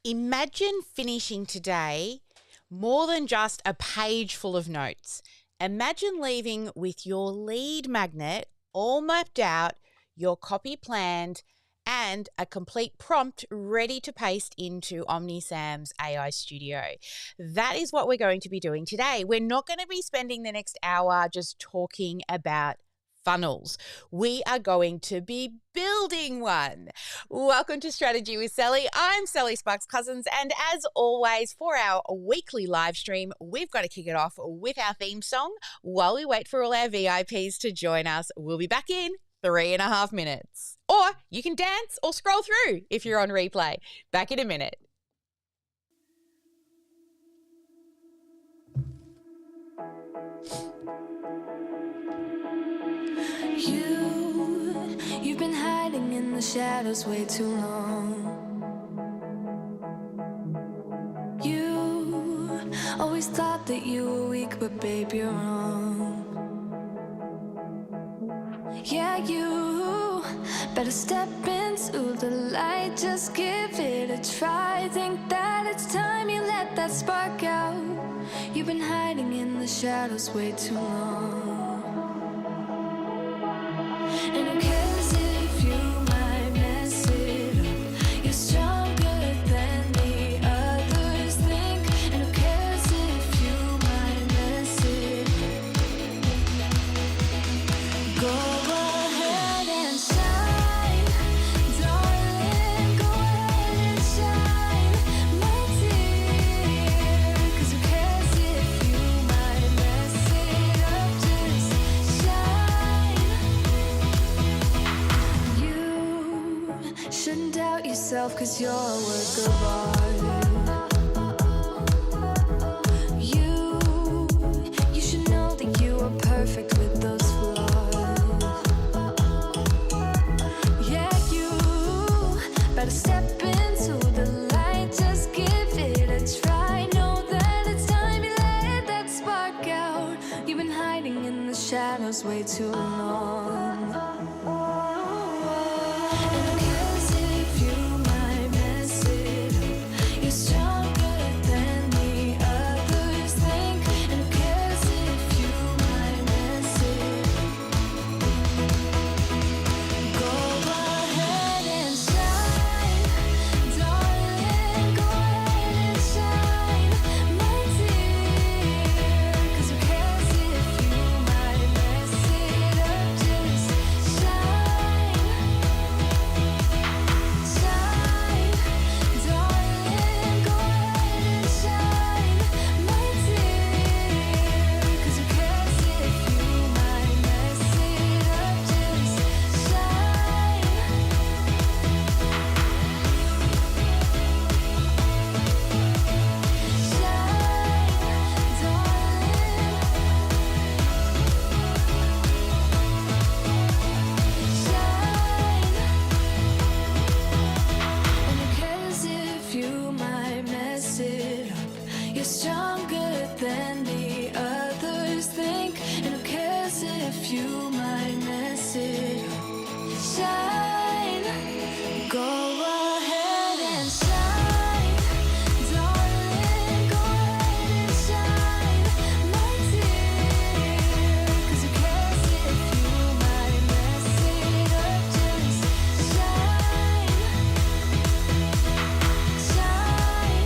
Imagine finishing today more than just a page full of notes. Imagine leaving with your lead magnet all mapped out, your copy planned, and a complete prompt ready to paste into OmniSAM's AI Studio. That is what we're going to be doing today. We're not going to be spending the next hour just talking about funnels. We are going to be building one. Welcome to Strategy with Sally. I'm Sally Sparks Cousins, and as always, for our weekly live stream, we've got to kick it off with our theme song while we wait for all our VIPs to join us. We'll be back in 3.5 minutes. Or you can dance or scroll through if you're on replay. Back in a minute. You've been hiding in the shadows way too long. You always thought that you were weak, but babe, you're wrong. Yeah, you better step into the light, just give it a try. Think that it's time you let that spark out. You've been hiding in the shadows way too long. And who cares if you might mess it up? You're stronger than the others think. And who cares if you might mess it up? Go ahead and shine, darling. Go ahead and shine, my dear. 'Cause who cares if you might mess it up? Just shine. You shouldn't doubt yourself, 'cause you're a work of art. You should know that you are perfect with those flaws. Yeah, you better step into the light, just give it a try. Know that it's time you let that spark out. You've been hiding in the shadows way too long. And who cares if you might mess it up? You're stronger than the others think. And who cares if you might mess it up? Go ahead and shine, darling. Go ahead and shine, my dear. 'Cause who cares if you might mess it up? Just shine, shine, darling. Go ahead and shine, my dear. 'Cause who cares if you might mess it up? Just shine. And who cares if you might mess it up? You're stronger than the others think. And who cares if you might mess it up? Shine. Go ahead and shine, darling. Go ahead and shine, my dear. 'Cause who cares if you might mess it up? Just shine, shine,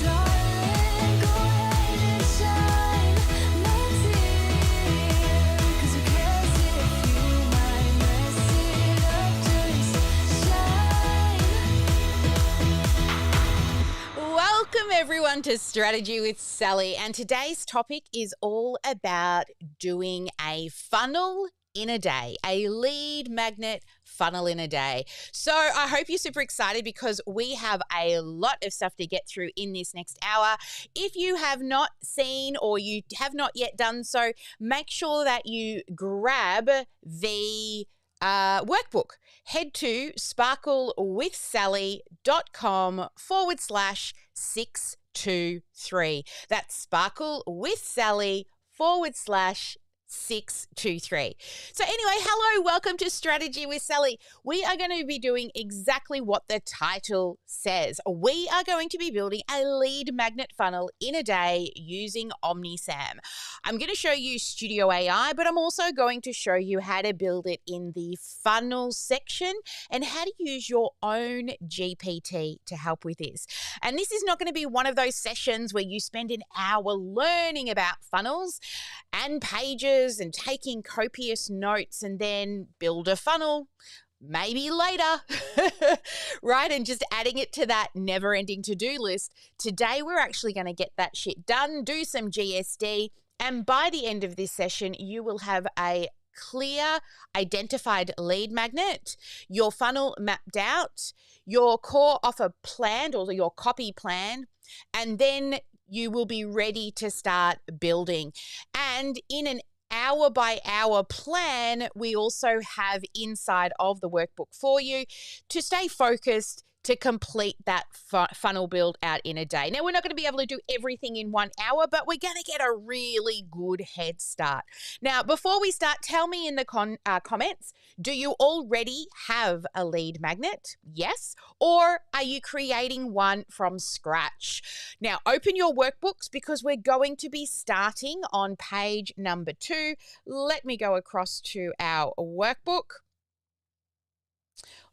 darling. Go ahead and shine, my dear. 'Cause who cares if you might mess it up? Just shine. Welcome everyone to Strategy with Sally, and today's topic is all about doing a funnel in a day, a lead magnet funnel in a day. So I hope you're super excited because we have a lot of stuff to get through in this next hour. If you have not seen or you have not yet done so, make sure that you grab the workbook. Head to sparklewithsally.com/623. That's sparklewithsally 623. So anyway, hello, welcome to Strategy with Sally. We are going to be doing exactly what the title says. We are going to be building a lead magnet funnel in a day using OmniSAM. I'm going to show you Studio AI, but I'm also going to show you how to build it in the funnel section and how to use your own GPT to help with this. And this is not going to be one of those sessions where you spend an hour learning about funnels and pages and taking copious notes and then build a funnel maybe later, right? And just adding it to that never-ending to-do list. Today, we're actually going to get that shit done, do some GSD, and by the end of this session, you will have a clear, identified lead magnet, your funnel mapped out, your core offer planned or your copy plan, and then you will be ready to start building. And in an hour by hour plan, we also have inside of the workbook for you to stay focused to complete that funnel build out in a day. Now, we're not going to be able to do everything in 1 hour, but we're going to get a really good head start. Now, before we start, tell me in the comments, do you already have a lead magnet? Yes. Or are you creating one from scratch? Now, open your workbooks because we're going to be starting on page number 2. Let me go across to our workbook.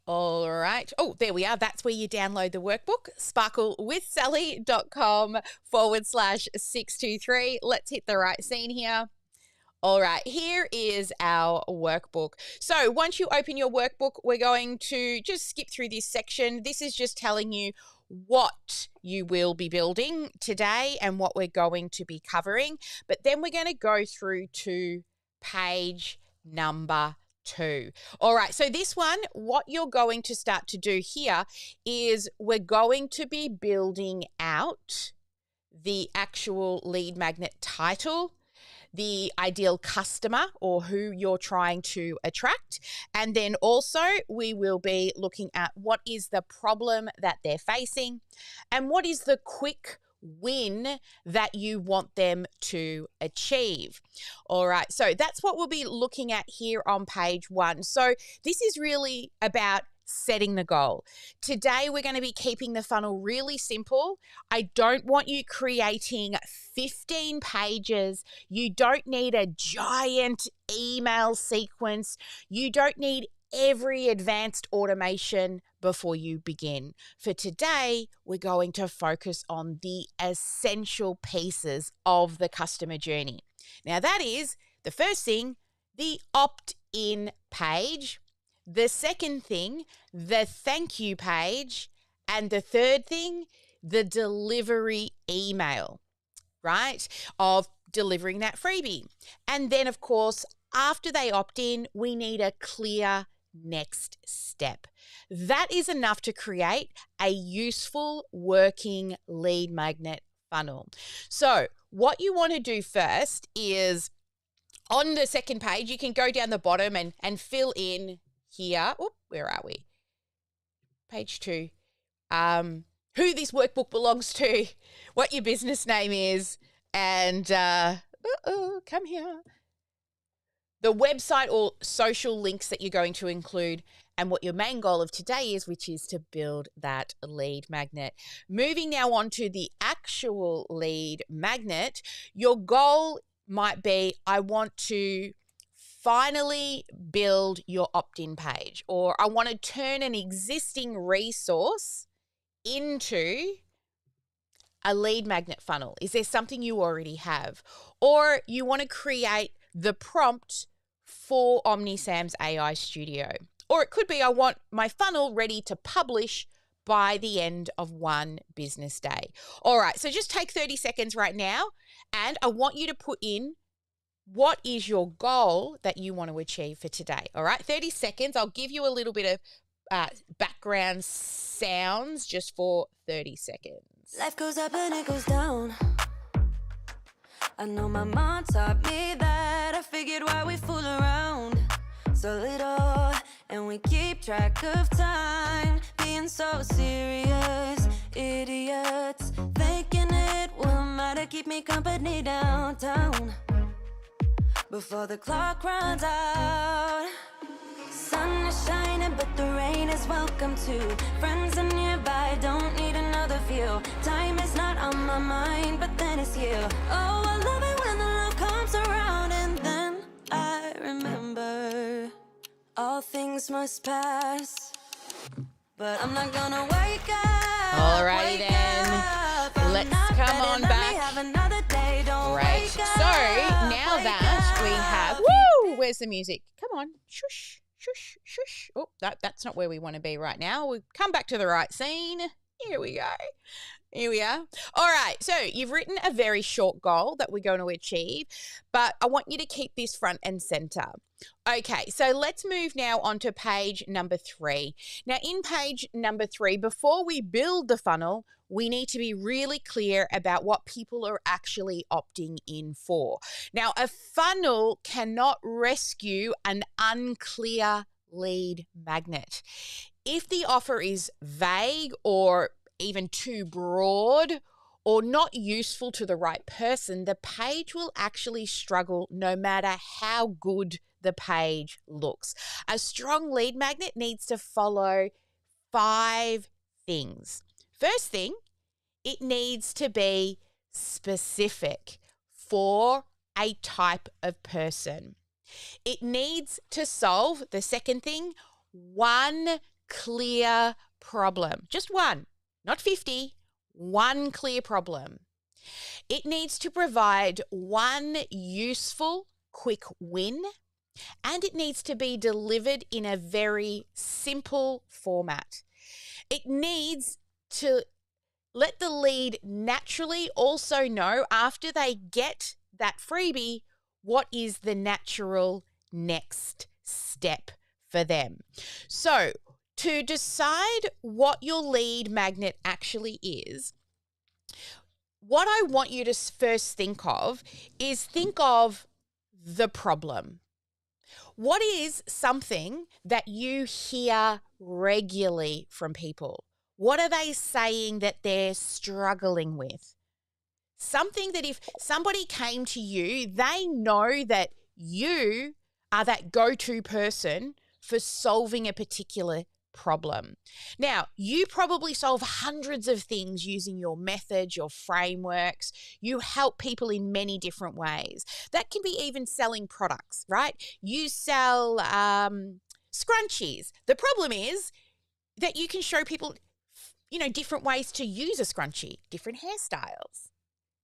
All right. Oh, there we are. That's where you download the workbook, sparklewithsally.com/623. Let's hit the right scene here. All right, here is our workbook. So once you open your workbook, we're going to just skip through this section. This is just telling you what you will be building today and what we're going to be covering. But then we're going to go through to page number 2. All right, so this one, what you're going to start to do here is we're going to be building out the actual lead magnet title, the ideal customer or who you're trying to attract. And then also we will be looking at what is the problem that they're facing and what is the quick win that you want them to achieve. All right, so that's what we'll be looking at here on page 1. So this is really about setting the goal. Today, we're going to be keeping the funnel really simple. I don't want you creating 15 pages. You don't need a giant email sequence. You don't need every advanced automation before you begin. For today, we're going to focus on the essential pieces of the customer journey. Now, that is the first thing, the opt-in page. The second thing, the thank you page. And the third thing, the delivery email, right, of delivering that freebie. And then, of course, after they opt in, we need a clear next step. That is enough to create a useful working lead magnet funnel. So what you want to do first is on the second page, you can go down the bottom and fill in here. Oh, where are we? Page 2. Who this workbook belongs to, what your business name is, and come here. The website or social links that you're going to include, and what your main goal of today is, which is to build that lead magnet. Moving now on to the actual lead magnet, your goal might be, I want to finally build your opt-in page, or I want to turn an existing resource into a lead magnet funnel. Is there something you already have? Or you want to create the prompt for OmniSAM's AI Studio. Or it could be, I want my funnel ready to publish by the end of 1 business day. All right, so just take 30 seconds right now, and I want you to put in what is your goal that you want to achieve for today. All right, 30 seconds. I'll give you a little bit of background sounds just for 30 seconds. Life goes up and it goes down. I know my mom taught me that. I figured why we fool around so little, and we keep track of time, being so serious. Idiots thinking it will matter, keep me company downtown. before the clock runs out. Sun is shining, but the rain is welcome too. Friends are nearby, don't need another view. Time is not on my mind, but then it's you. Oh, I love it when the love comes around, and then I remember all things must pass. But I'm not gonna wake up. Alrighty wake then. up. I'm Let's not come ready, on let back. me have another day. Don't Great. wake So up, now wake that we up. have, woo, where's the music? Come on, shush, shush, shush. Oh, that's not where we want to be right now. We've come back to the right scene. Here we go. Here we are. All right. So you've written a very short goal that we're going to achieve, but I want you to keep this front and center. Okay. So let's move now on to page number 3. Now, in page number 3, before we build the funnel, we need to be really clear about what people are actually opting in for. Now, a funnel cannot rescue an unclear lead magnet. If the offer is vague or even too broad or not useful to the right person, the page will actually struggle no matter how good the page looks. A strong lead magnet needs to follow 5 things. First thing, it needs to be specific for a type of person. It needs to solve, the second thing, one clear problem. Just one, not 50, one clear problem. It needs to provide one useful, quick win, and it needs to be delivered in a very simple format. It needs to let the lead naturally also know after they get that freebie what is the natural next step for them. So, to decide what your lead magnet actually is, what I want you to first think of is the problem. What is something that you hear regularly from people? What are they saying that they're struggling with? Something that if somebody came to you, they know that you are that go-to person for solving a particular problem. Now, you probably solve hundreds of things using your methods, your frameworks. You help people in many different ways. That can be even selling products, right? You sell scrunchies. The problem is that you can show people, different ways to use a scrunchie, different hairstyles,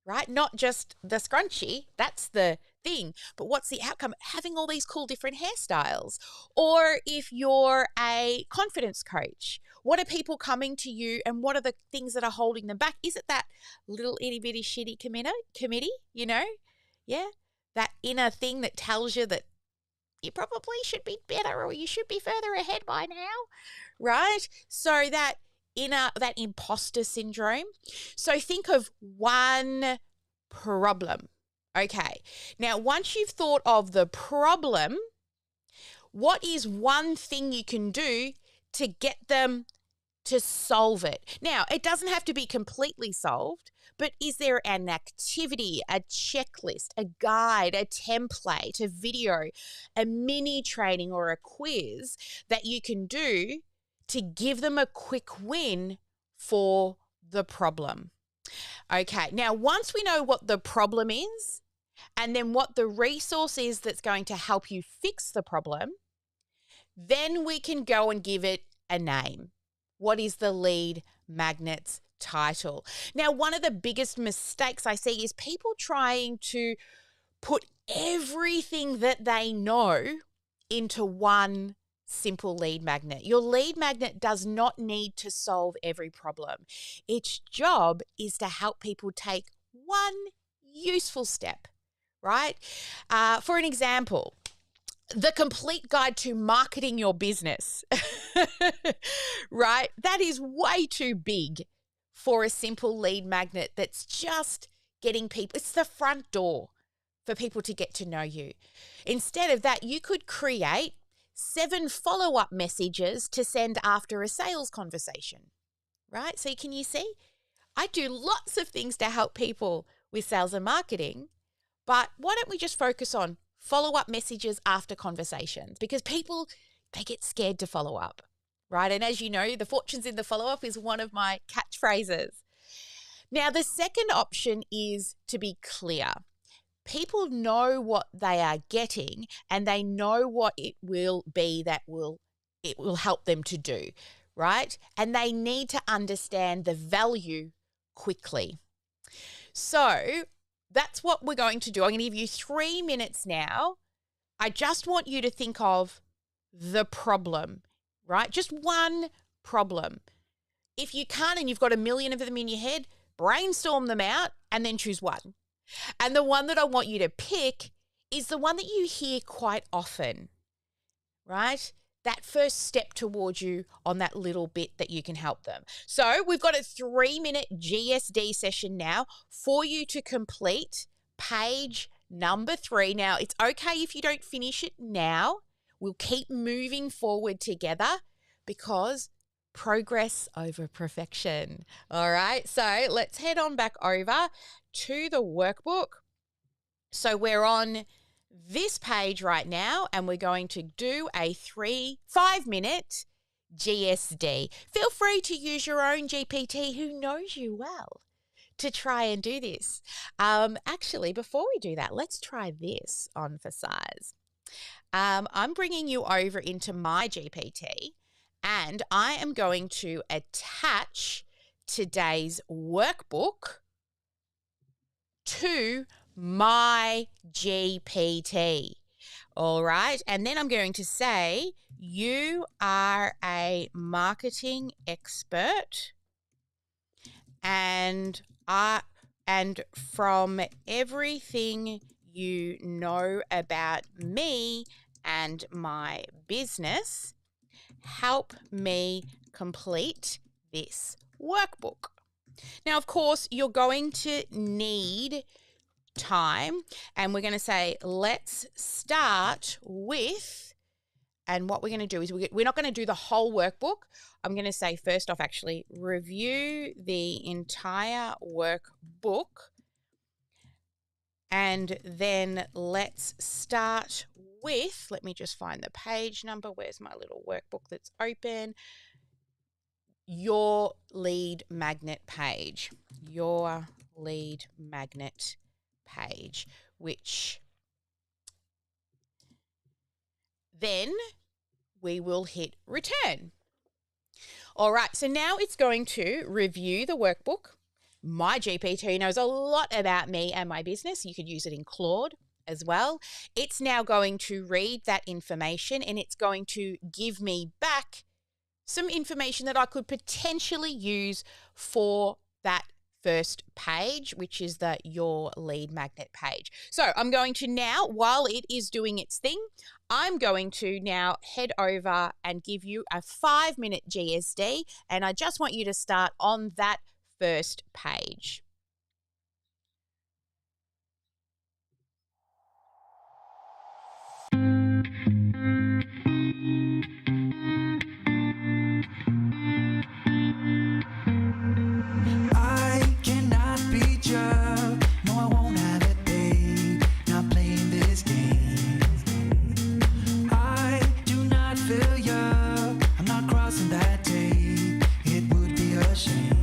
right? Not just the scrunchie, that's the thing, but what's the outcome? Having all these cool different hairstyles. Or if you're a confidence coach, what are people coming to you and what are the things that are holding them back? Is it that little itty bitty shitty committee, Yeah, that inner thing that tells you that you probably should be better or you should be further ahead by now, right? So that imposter syndrome. So think of one problem. Okay. Now, once you've thought of the problem, what is one thing you can do to get them to solve it? Now, it doesn't have to be completely solved, but is there an activity, a checklist, a guide, a template, a video, a mini training or a quiz that you can do to give them a quick win for the problem? Okay, now once we know what the problem is and then what the resource is that's going to help you fix the problem, then we can go and give it a name. What is the lead magnet's title? Now, one of the biggest mistakes I see is people trying to put everything that they know into one simple lead magnet. Your lead magnet does not need to solve every problem. Its job is to help people take one useful step, right? For an example, the complete guide to marketing your business, right? That is way too big for a simple lead magnet that's just getting people. It's the front door for people to get to know you. Instead of that, you could create 7 follow-up messages to send after a sales conversation, right? So can you see? I do lots of things to help people with sales and marketing, but why don't we just focus on follow-up messages after conversations, because people, they get scared to follow up, right? And as you know, the fortune's in the follow-up is one of my catchphrases. Now, the second option is to be clear. People know what they are getting, and they know what it will be that it will help them to do, right? And they need to understand the value quickly. So that's what we're going to do. I'm going to give you 3 minutes now. I just want you to think of the problem, right? Just one problem. If you can't and you've got a million of them in your head, brainstorm them out and then choose one. And the one that I want you to pick is the one that you hear quite often, right? That first step towards you on that little bit that you can help them. So we've got a 3-minute GSD session now for you to complete page number 3. Now, it's okay if you don't finish it now. We'll keep moving forward together because progress over perfection. All right, so let's head on back over to the workbook. So we're on this page right now, and we're going to do a 5-minute GSD. Feel free to use your own GPT who knows you well to try and do this. Actually, before we do that, let's try this on for size. I'm bringing you over into my GPT, and I am going to attach today's workbook to my GPT. All right. And then I'm going to say, you are a marketing expert, and from everything you know about me and my business, help me complete this workbook. Now, of course, you're going to need time, and we're going to say, let's start with, and what we're going to do is we're not going to do the whole workbook. I'm going to say, first off, actually, review the entire workbook, and then let's start with, let me just find the page number. Where's my little workbook that's open? Your lead magnet page. Your lead magnet page, which then we will hit return. All right, so now it's going to review the workbook. My GPT knows a lot about me and my business. You could use it in Claude as well. It's now going to read that information, and it's going to give me back some information that I could potentially use for that first page, which is the Your Lead Magnet page. So I'm going to now, while it is doing its thing, I'm going to now head over and give you a 5-minute GSD, and I just want you to start on that first page. I cannot be drugged. No, I won't have it, babe. Not playing this game. I do not feel you. I'm not crossing that tape. It would be a shame.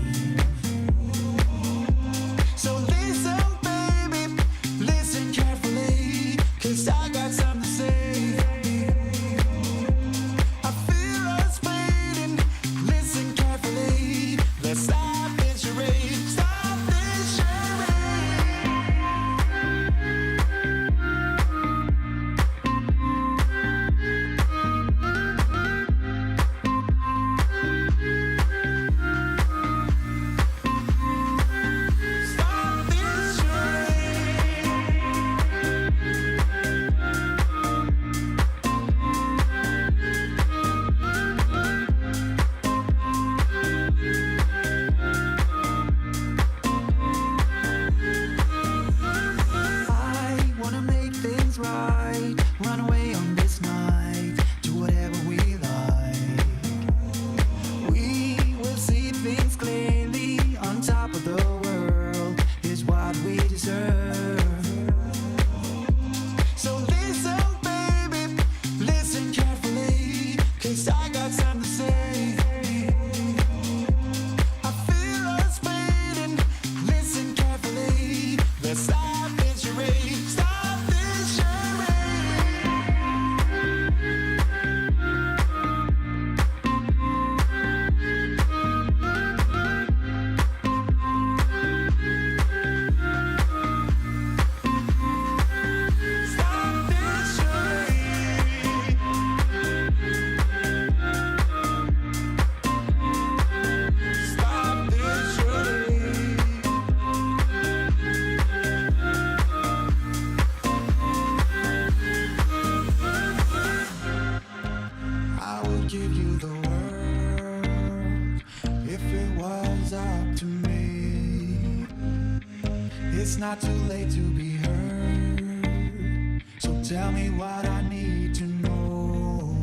It's not too late to be heard. So tell me what I need to know.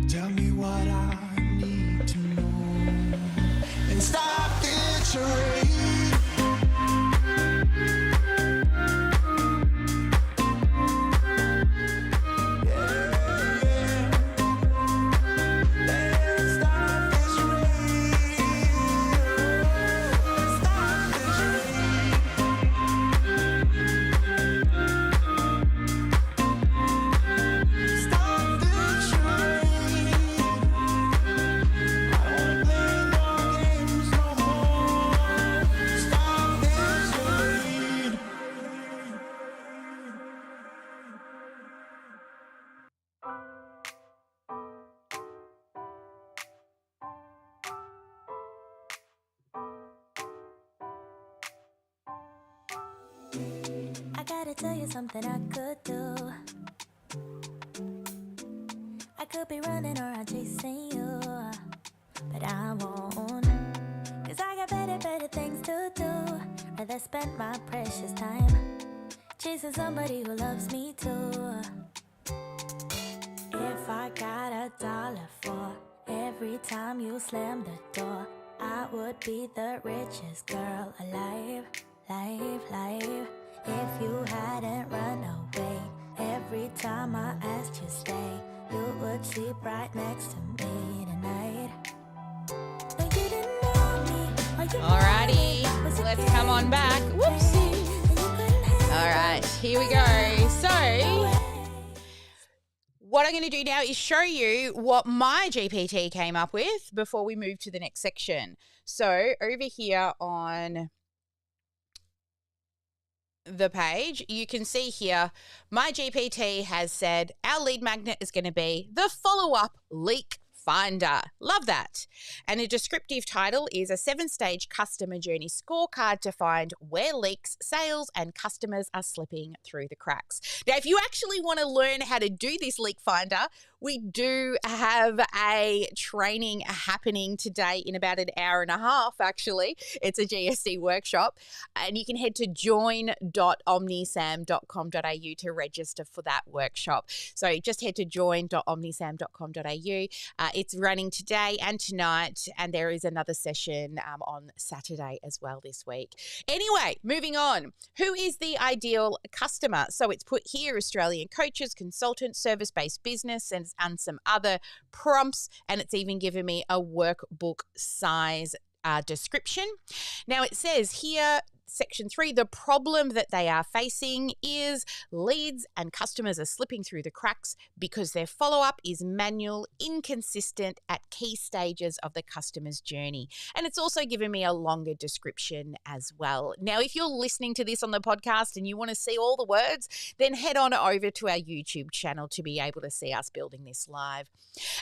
Tell me what I need to know. And stop the charade. I gotta tell you something I could do. I could be running around chasing you, but I won't. Cause I got better things to do. Rather spend my precious time chasing somebody who loves me too. If I got $1 for every time you slam the door, I would be the richest girl alive. If you hadn't run away every time I asked you stay, you would sleep right next to me tonight. And you didn't know me, or you Alrighty, let's come on back. Whoopsie. All right, here we go. So what I'm going to do now is show you what my GPT came up with before we move to the next section. So over here on the page, you can see here, my GPT has said our lead magnet is going to be the follow-up leak finder. Love that. And a descriptive title is a 7-stage customer journey scorecard to find where leaks, sales, and customers are slipping through the cracks. Now, if you actually want to learn how to do this leak finder, we do have a training happening today in about an hour and a half, actually. It's a GSD workshop, and you can head to join.omnisam.com.au to register for that workshop. So just head to join.omnisam.com.au. It's running today and tonight, and there is another session on Saturday as well this week. Anyway, moving on. Who is the ideal customer? So it's put here Australian coaches, consultants, service-based business, and some other prompts, and it's even given me a workbook size description. Now it says here, Section 3, the problem that they are facing is leads and customers are slipping through the cracks because their follow-up is manual, inconsistent at key stages of the customer's journey. And it's also given me a longer description as well. Now, if you're listening to this on the podcast and you want to see all the words, then head on over to our YouTube channel to be able to see us building this live.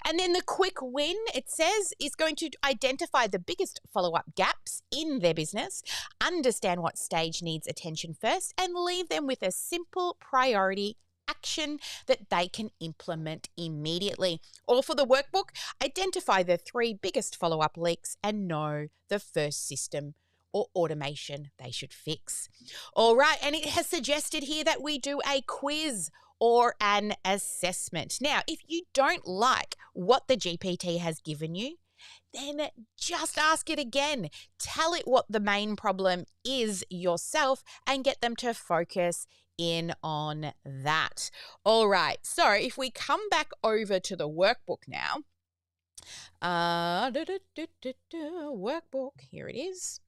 And then the quick win, it says, is going to identify the biggest follow-up gaps in their business, understand what stage needs attention first, and leave them with a simple priority action that they can implement immediately. Or for the workbook, identify the 3 biggest follow-up leaks and know the first system or automation they should fix. All right, and it has suggested here that we do a quiz or an assessment. Now, if you don't like what the GPT has given you, then just ask it again. Tell it what the main problem is yourself and get them to focus in on that. All right, so if we come back over to the workbook now, workbook, here it is.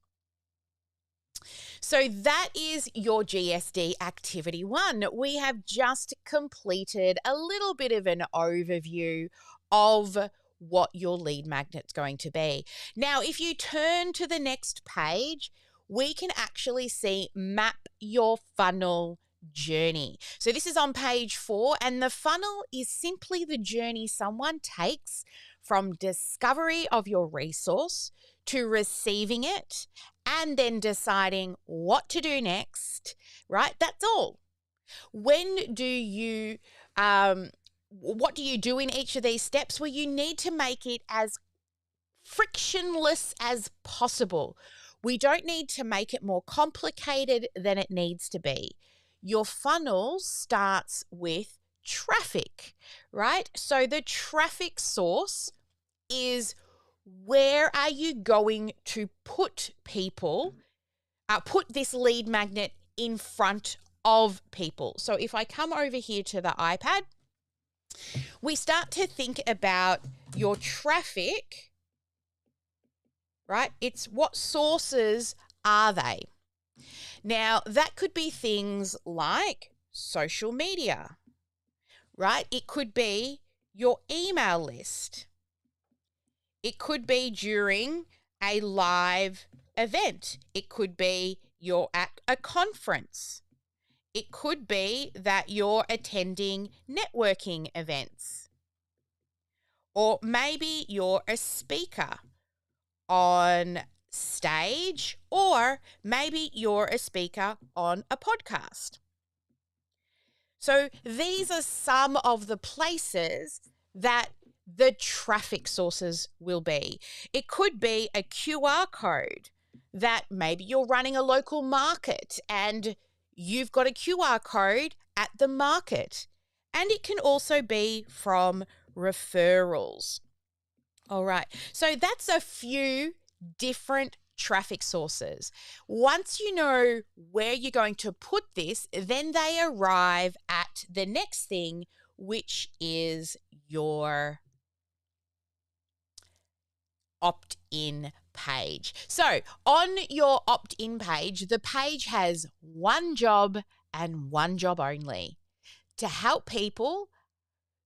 So that is your GSD activity 1. We have just completed a little bit of an overview of what your lead magnet's going to be. Now, if you turn to the next page, we can actually see map your funnel journey. So this is on page 4, and the funnel is simply the journey someone takes from discovery of your resource to receiving it and then deciding what to do next, right? That's all. When do you what do you do in each of these steps? Well, you need to make it as frictionless as possible. We don't need to make it more complicated than it needs to be. Your funnel starts with traffic, right? So the traffic source is where are you going to put people, put this lead magnet in front of people. So if I come over here to the iPad, we start to think about your traffic, right? It's what sources are they? Now, that could be things like social media, right? It could be your email list. It could be during a live event. It could be you're at a conference. It could be that you're attending networking events. Or maybe you're a speaker on stage, or maybe you're a speaker on a podcast. So these are some of the places that the traffic sources will be. It could be a QR code that maybe you're running a local market and you've got a QR code at the market. And it can also be from referrals. All right. So that's a few different traffic sources. Once you know where you're going to put this, then they arrive at the next thing, which is your opt-in page. So on your opt-in page, the page has one job and one job only: to help people,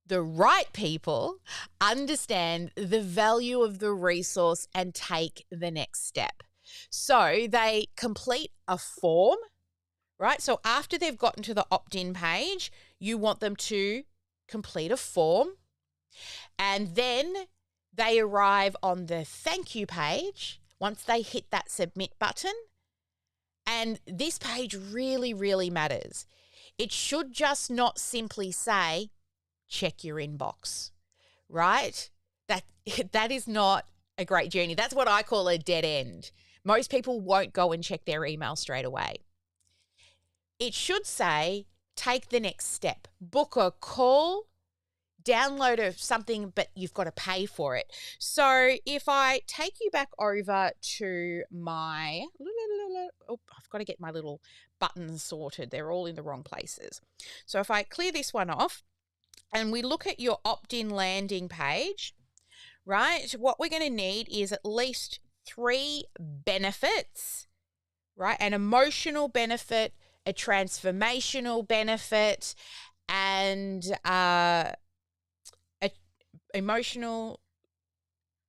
the right people, understand the value of the resource and take the next step. So they complete a form, right? So after they've gotten to the opt-in page, you want them to complete a form, and then they arrive on the thank you page once they hit that submit button. And this page really, really matters. It should just not simply say, check your inbox, right? That is not a great journey. That's what I call a dead end. Most people won't go and check their email straight away. It should say, take the next step, book a call, download something, but you've got to pay for it. So if I take you back over to my, I've got to get my little buttons sorted. They're all in the wrong places. So if I clear this one off, and we look at your opt-in landing page, right? What we're going to need is at least 3 benefits, right? An emotional benefit, a transformational benefit, and emotional.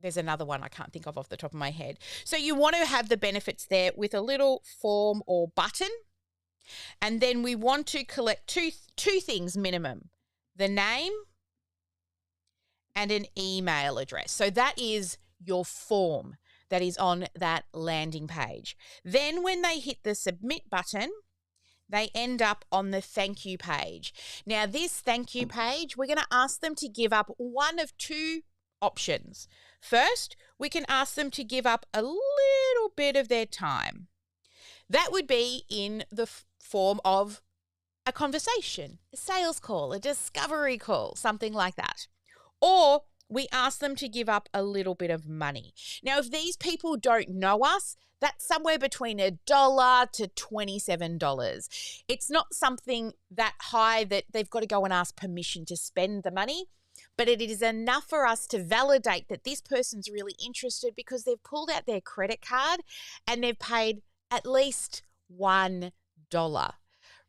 There's another one I can't think of off the top of my head. So you want to have the benefits there with a little form or button. And then we want to collect two things minimum: the name and an email address. So that is your form that is on that landing page. Then when they hit the submit button, they end up on the thank you page. Now this thank you page, we're going to ask them to give up one of 2 options. First, we can ask them to give up a little bit of their time. That would be in the form of a conversation, a sales call, a discovery call, something like that. Or we ask them to give up a little bit of money. Now, if these people don't know us, that's somewhere between $1 to $27. It's not something that high that they've got to go and ask permission to spend the money, but it is enough for us to validate that this person's really interested because they've pulled out their credit card and they've paid at least $1.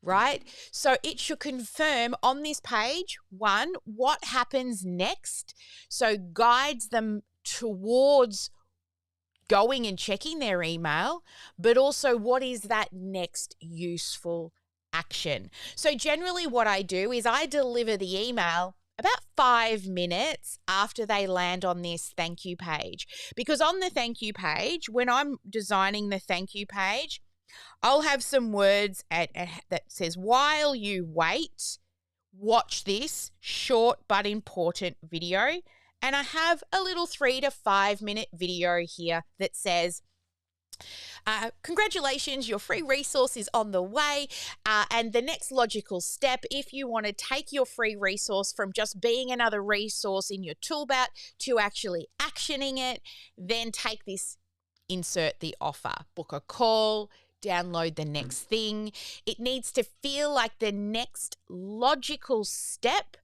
Right? So it should confirm on this page, 1, what happens next. So guides them towards going and checking their email, but also what is that next useful action. So generally what I do is I deliver the email about 5 minutes after they land on this thank you page. Because on the thank you page, when I'm designing the thank you page, I'll have some words that says, while you wait, watch this short but important video. And I have a little 3 to 5 minute video here that says, Congratulations, your free resource is on the way. And the next logical step, if you want to take your free resource from just being another resource in your tool belt to actually actioning it, then take this, insert the offer, book a call, download the next thing. It needs to feel like the next logical step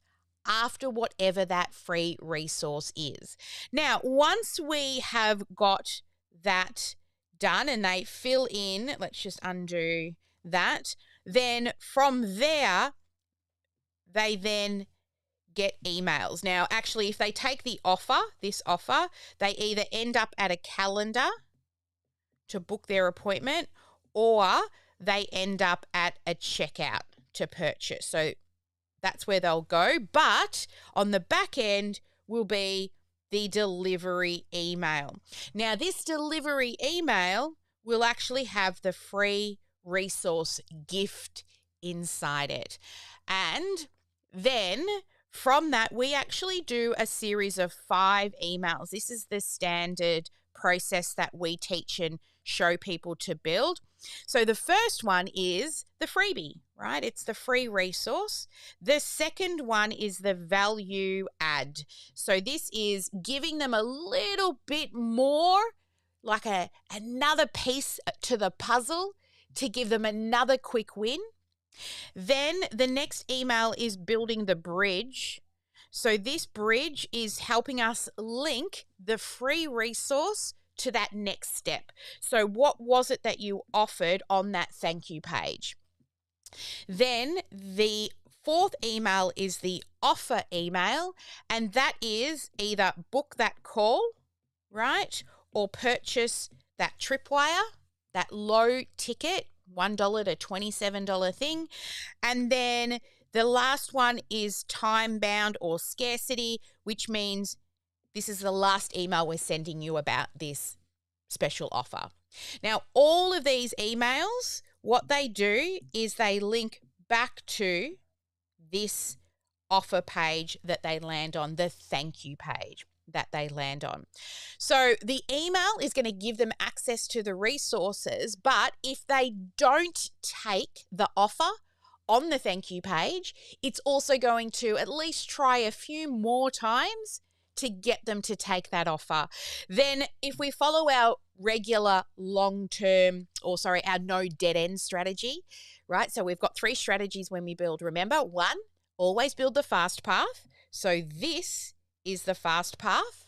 after whatever that free resource is. Now, once we have got that done and they fill in, let's just undo that, then from there, they then get emails. Now, actually, if they take the offer, this offer, they either end up at a calendar to book their appointment or they end up at a checkout to purchase. So that's where they'll go. But on the back end will be the delivery email. Now, this delivery email will actually have the free resource gift inside it. And then from that, we actually do a series of 5 emails. This is the standard process that we teach and show people to build. So the first one is the freebie, right? It's the free resource. The second one is the value add. So this is giving them a little bit more, like another piece to the puzzle to give them another quick win. Then the next email is building the bridge. So this bridge is helping us link the free resource to that next step. So what was it that you offered on that thank you page? Then the fourth email is the offer email, and that is either book that call, right, or purchase that tripwire, that low ticket, $1 to $27 thing. And then the last one is time bound or scarcity, which means this is the last email we're sending you about this special offer. Now, all of these emails, what they do is they link back to this offer page that they land on, the thank you page that they land on. So the email is going to give them access to the resources, but if they don't take the offer on the thank you page, it's also going to at least try a few more times to get them to take that offer. Then if we follow our regular our no dead end strategy, right? So we've got 3 strategies when we build. Remember, 1, always build the fast path. So this is the fast path.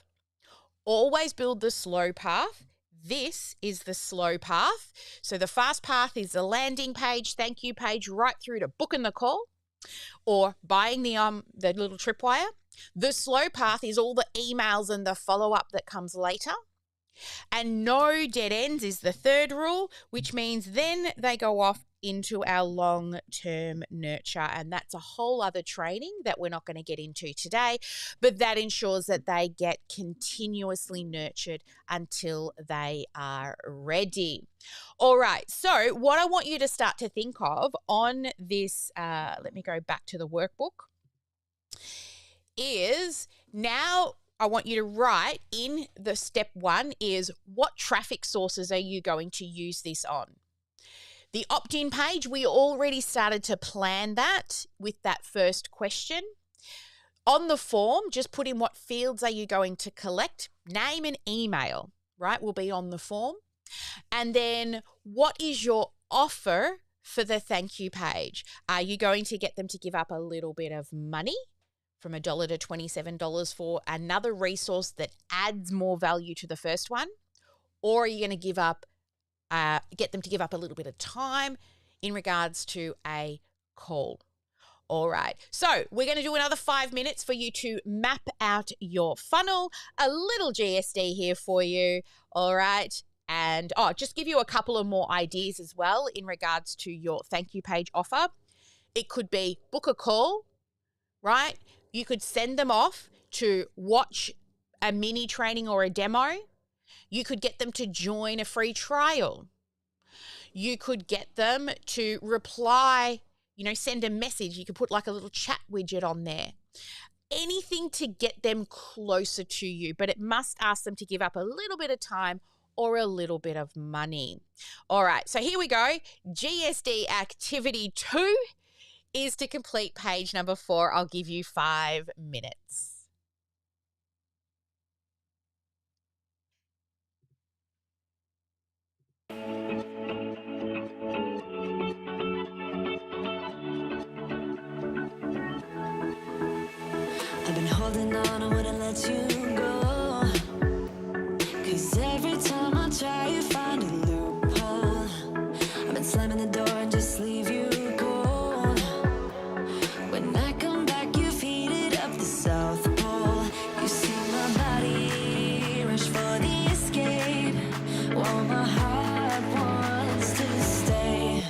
Always build the slow path. This is the slow path. So the fast path is the landing page, thank you page, right through to booking the call or buying the little tripwire. The slow path is all the emails and the follow-up that comes later. And no dead ends is the third rule, which means then they go off into our long-term nurture. And that's a whole other training that we're not going to get into today, but that ensures that they get continuously nurtured until they are ready. All right, so what I want you to start to think of on this, let me go back to the workbook, is now I want you to write in the step 1 is what traffic sources are you going to use this on? The opt-in page, we already started to plan that with that first question. On the form, just put in what fields are you going to collect. Name and email, right, will be on the form. And then what is your offer for the thank you page? Are you going to get them to give up a little bit of money from $1 to $27 for another resource that adds more value to the first one? Or are you going to get them to give up a little bit of time in regards to a call? All right, so we're going to do another 5 minutes for you to map out your funnel, a little GSD here for you, all right? And just give you a couple of more ideas as well in regards to your thank you page offer. It could be book a call, right? You could send them off to watch a mini training or a demo. You could get them to join a free trial. You could get them to reply, send a message. You could put like a little chat widget on there. Anything to get them closer to you, but it must ask them to give up a little bit of time or a little bit of money. All right, so here we go. GSD activity 2 is to complete page number 4. I'll give you 5 minutes. I've been holding on, I wouldn't let you go. 'Cause every time I try, you find a loophole. I've been slamming the door and just leave you cold. When I come back, you've heated up the South Pole. You see my body rush for the escape, while my heart wants to stay.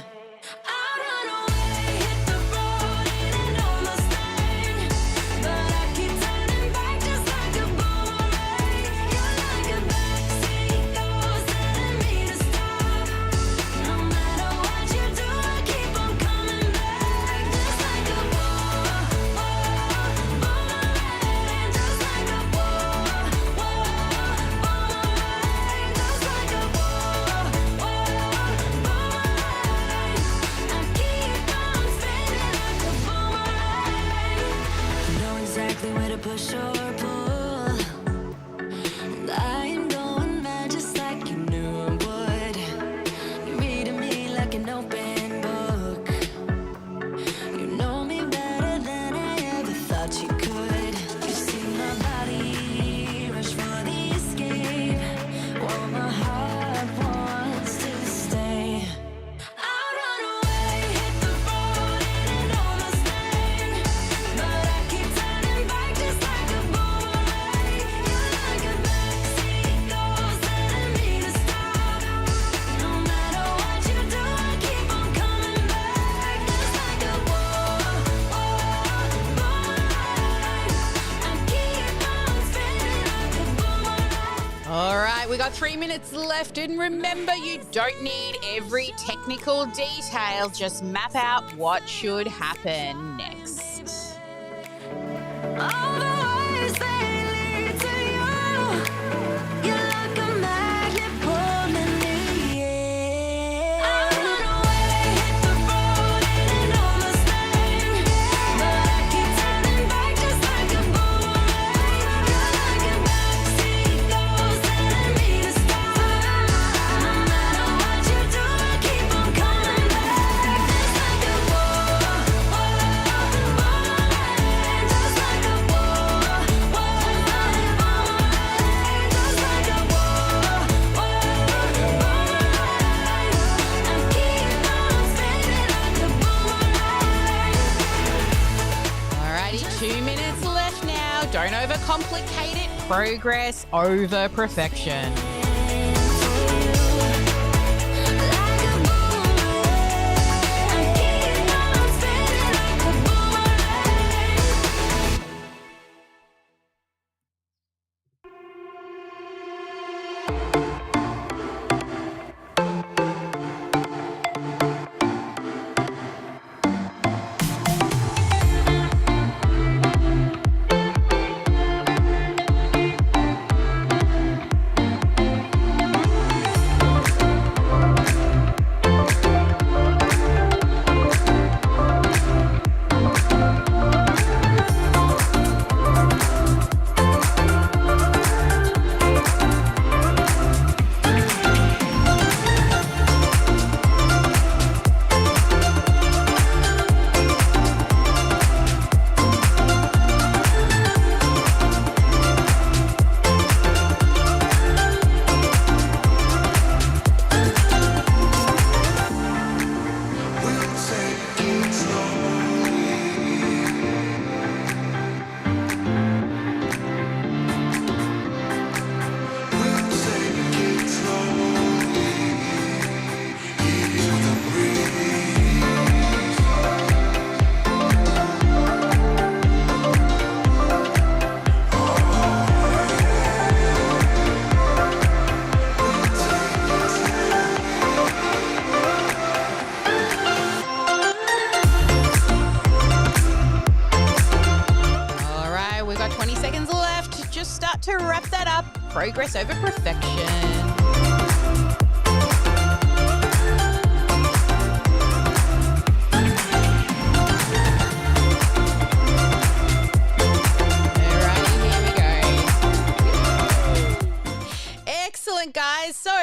Where to push or pull, and I am going mad just like you knew I would. You're reading me like an open book. You know me better than I ever thought you could. You see my body rush for the escape, while my heart wants to stay. I'll run away, hit the road, and almost stay, but I keep turning back just like a boomerang. You're like a backseat ghost telling me to stop. No matter what you do, I keep on coming back just like a boomerang. I keep on spinning like a boomerang. All right, we got 3 minutes left. And remember, you don't need every technical detail. Just map out what should happen next. All the ways they lead to you. You're like a magnet pulling me in. I run away, hit the road, and almost stay, but I keep turning back just like a boomerang. You're like a backseat ghost telling me to stop. No matter what you do, I keep on coming back just like a boomerang. Just like a Alrighty, 2 minutes left now. Don't overcomplicate it. Progress over perfection. Just start to wrap that up. Progress over perfection.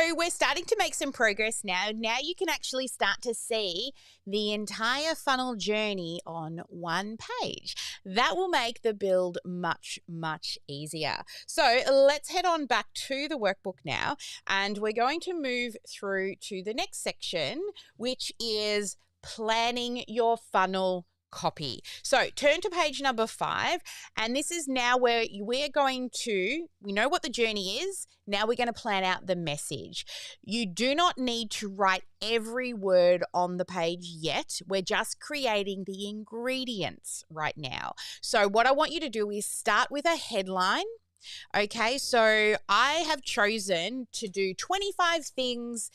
So we're starting to make some progress now. Now you can actually start to see the entire funnel journey on one page. That will make the build much, much easier. So let's head on back to the workbook now, and we're going to move through to the next section, which is planning your funnel copy. So turn to page number 5, and this is now where we're going to, we know what the journey is, now we're going to plan out the message. You do not need to write every word on the page yet. We're just creating the ingredients right now. So what I want you to do is start with a headline. Okay, so I have chosen to do 25 things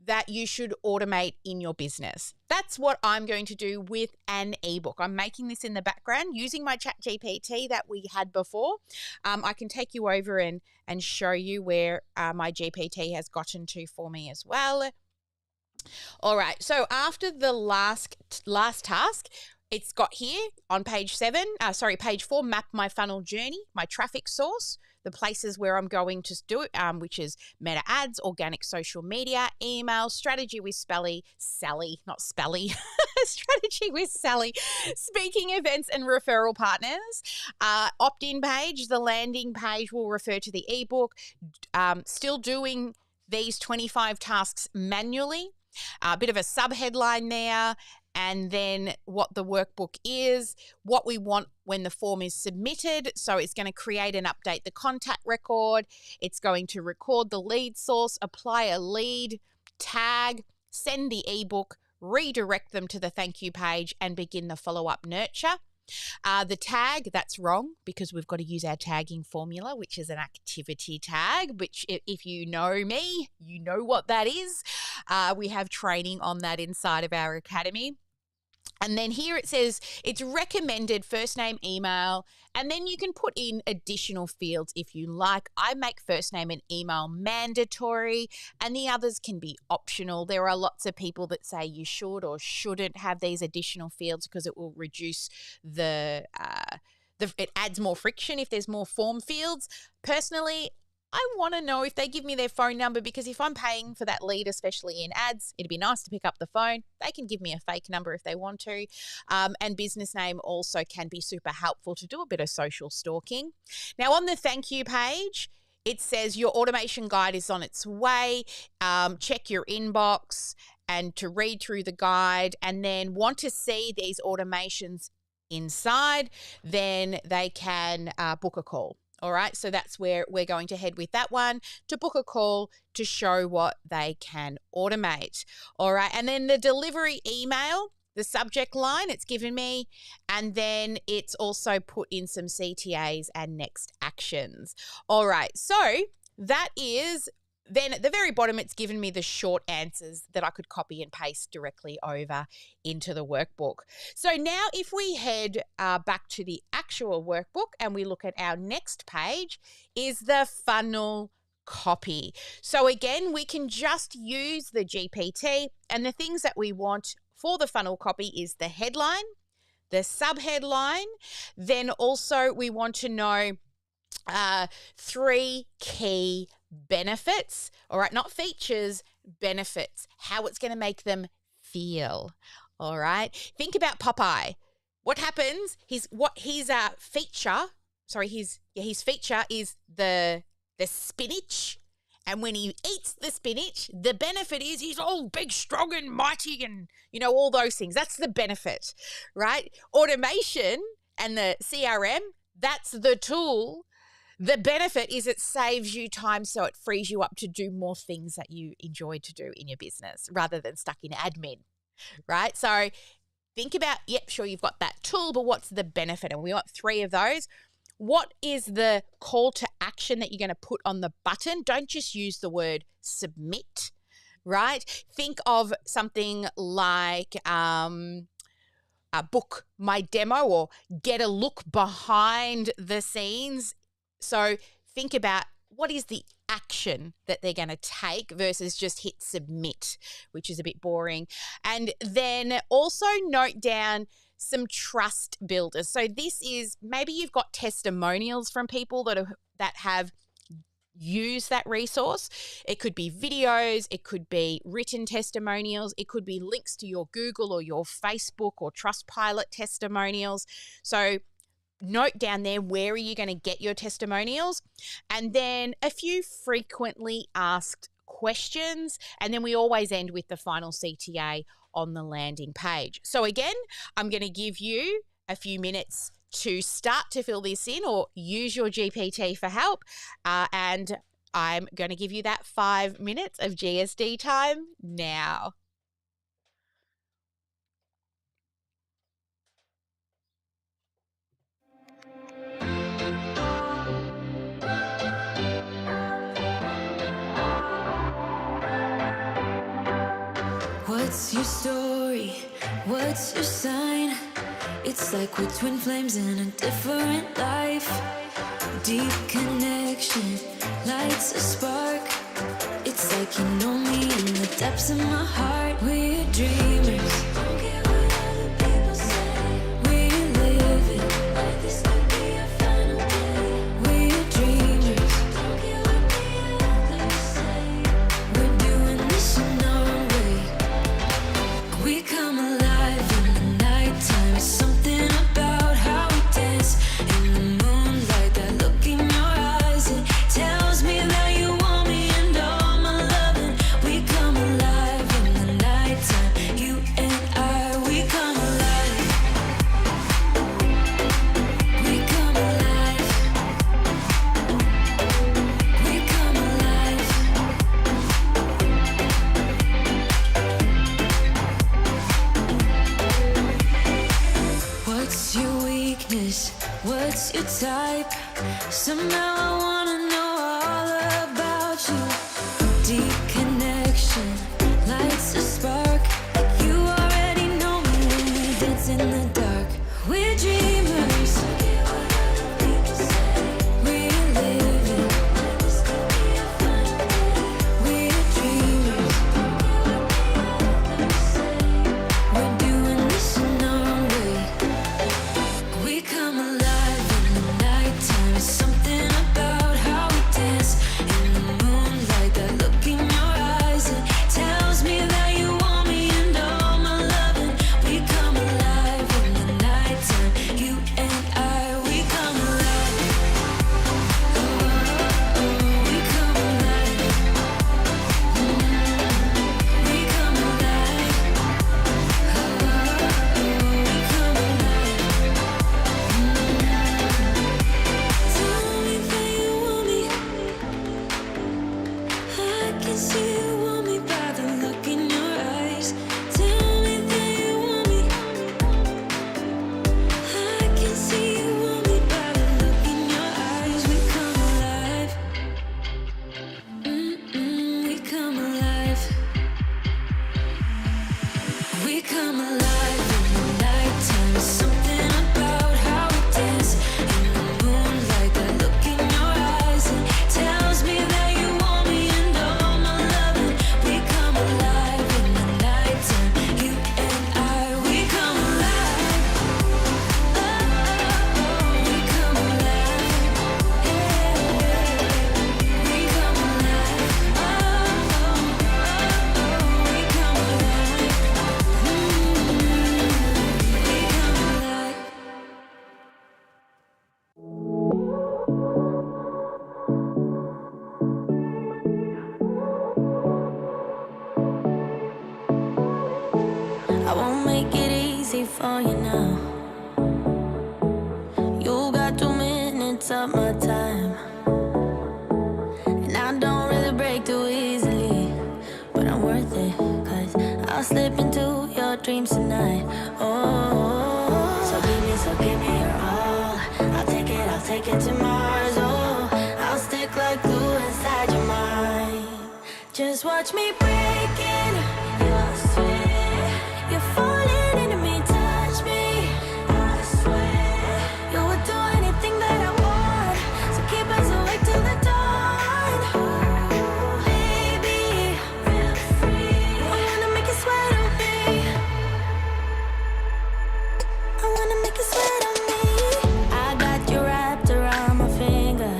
that you should automate in your business. That's what I'm going to do with an ebook. I'm making this in the background using my chat GPT that we had before. I can take you over and show you where my GPT has gotten to for me as well. All right, so after the last task, it's got here on page 4, map my funnel journey, my traffic source, the places where I'm going to do it, which is meta ads, organic social media, email, strategy with Strategy with Sally, speaking events and referral partners, opt-in page, the landing page will refer to the ebook, still doing these 25 tasks manually, a bit of a subheadline there, and then what the workbook is, what we want when the form is submitted. So it's going to create and update the contact record. It's going to record the lead source, apply a lead, tag, send the ebook, redirect them to the thank you page, and begin the follow-up nurture. The tag, that's wrong because we've got to use our tagging formula, which is an activity tag, which if you know me, you know what that is. We have training on that inside of our academy. And then here it says it's recommended first name, email, and then you can put in additional fields if you like. I make first name and email mandatory, and the others can be optional. There are lots of people that say you should or shouldn't have these additional fields because it will reduce it adds more friction if there's more form fields. Personally, I want to know if they give me their phone number, because if I'm paying for that lead, especially in ads, it'd be nice to pick up the phone. They can give me a fake number if they want to. And business name also can be super helpful to do a bit of social stalking. Now on the thank you page, it says your automation guide is on its way. Check your inbox and to read through the guide, and then want to see these automations inside, then they can book a call. All right, so that's where we're going to head with that one, to book a call to show what they can automate. All right, and then the delivery email, the subject line it's given me, and then it's also put in some CTAs and next actions. All right, so that is, then at the very bottom, it's given me the short answers that I could copy and paste directly over into the workbook. So now if we head back to the actual workbook and we look at our next page, is the funnel copy. So again, we can just use the GPT, and the things that we want for the funnel copy is the headline, the subheadline, then also we want to know 3 key benefits, all right, not features, benefits, how it's going to make them feel. All right, think about Popeye. What happens? His feature is the spinach, and when he eats the spinach, the benefit is he's all big, strong, and mighty, and all those things. That's the benefit, right? Automation and the CRM, that's the tool. The benefit is it saves you time, so it frees you up to do more things that you enjoy to do in your business rather than stuck in admin, right? So think about, sure, you've got that tool, but what's the benefit? And we want 3 of those. What is the call to action that you're going to put on the button? Don't just use the word submit, right? Think of something like book my demo or get a look behind the scenes. So think about what is the action that they're going to take versus just hit submit, which is a bit boring. And then also note down some trust builders. So this is, maybe you've got testimonials from people that have use that resource. It could be videos, it could be written testimonials, it could be links to your Google or your Facebook or Trustpilot testimonials. So note down there, where are you going to get your testimonials? And then a few frequently asked questions. And then we always end with the final CTA on the landing page. So again, I'm going to give you a few minutes to start to fill this in or use your GPT for help. And I'm going to give you that 5 minutes of GSD time now. What's your story? What's your sign? It's like we're twin flames in a different life. Deep connection lights a spark. It's like you know me in the depths of my heart. We're dreamers. Don't care what other people say. We live it like this could be our final day. We're dreamers. Don't care what the others say. We're doing this in our way. We come alive in the nighttime. Something about how we dance in the moonlight. That look in your eyes, it tells me that you want me and all my loving. We come alive in the nighttime. You and I, we come alive. We come alive. We come alive. What's your weakness? What's your type? Somehow I wanna know all about you. Deep connection lights a spark. You already know me when we dance in the dark. We're dreamers. We live it. We're dreamers. We're doing this in our way. We come alive in the nighttime. Something about how we dance in the moonlight. That look in your eyes, it tells me that you want me and all my loving. We come alive in the nighttime. You and I, we come alive. Oh, oh, oh, we come alive. We come alive. Oh, oh, we come alive. Tell me that you want me. I can see you want me by the look in your eyes. Tell me that you want me. I can see you want me by the look in your eyes. We come alive. We come alive. We come alive in the nighttime. Something about how we dance in the moonlight. That look in your eyes, it tells me that you want me and all my loving. We come alive in the nighttime. You and I, we come alive. Oh, oh, oh, we come alive. Yeah, we come alive. Oh, oh, oh, oh, we come alive. We come alive. I won't make it easy for you now. You got 2 minutes of my time, and I don't really break too easily, but I'm worth it, 'cause I'll slip into your dreams tonight. Oh, so give me your all. I'll take it to Mars. Oh, I'll stick like glue inside your mind. Just watch me break in. You're sweet. You're falling into me, touch me. I swear you would do anything that I want. So keep us awake till the dawn. Baby, real free. I wanna make you sweat on me. I wanna make you sweat on me. I got you wrapped around my finger.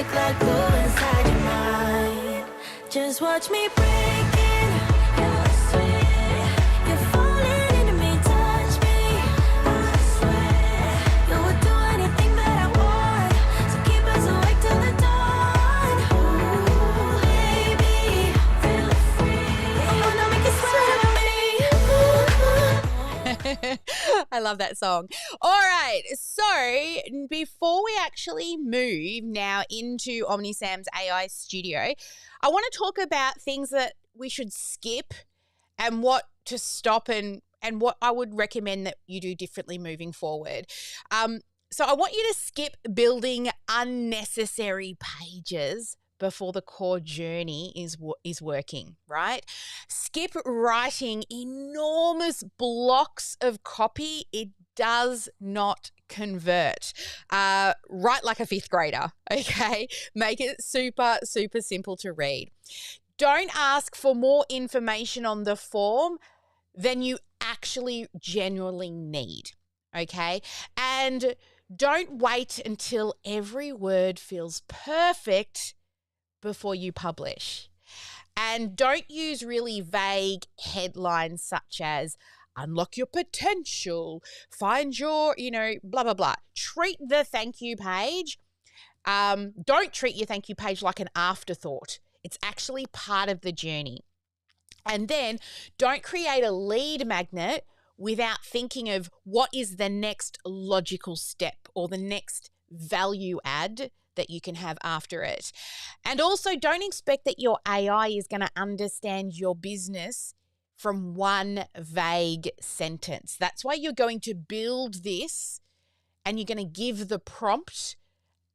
stick like glue inside your mind. Just watch me break it. You're sweet. You're falling into me, touch me. I swear you would do anything that I want. So keep us awake till the dawn. Ooh, baby, feel free. I wanna make you sweat on me. I love that song. All right. So before we actually move now into OmniSAM's AI Studio, I want to talk about things that we should skip and what to stop and what I would recommend that you do differently moving forward. So I want you to skip building unnecessary pages before the core journey is working, right? Skip writing enormous blocks of copy. It does not convert. Write like a fifth grader, okay? Make it super, super simple to read. Don't ask for more information on the form than you actually genuinely need, okay? And don't wait until every word feels perfect before you publish. And don't use really vague headlines such as unlock your potential, find your, blah, blah, blah. Treat the thank you page. Don't treat your thank you page like an afterthought. It's actually part of the journey. And then don't create a lead magnet without thinking of what is the next logical step or the next value add that you can have after it. And also don't expect that your AI is going to understand your business from one vague sentence. That's why you're going to build this and you're going to give the prompt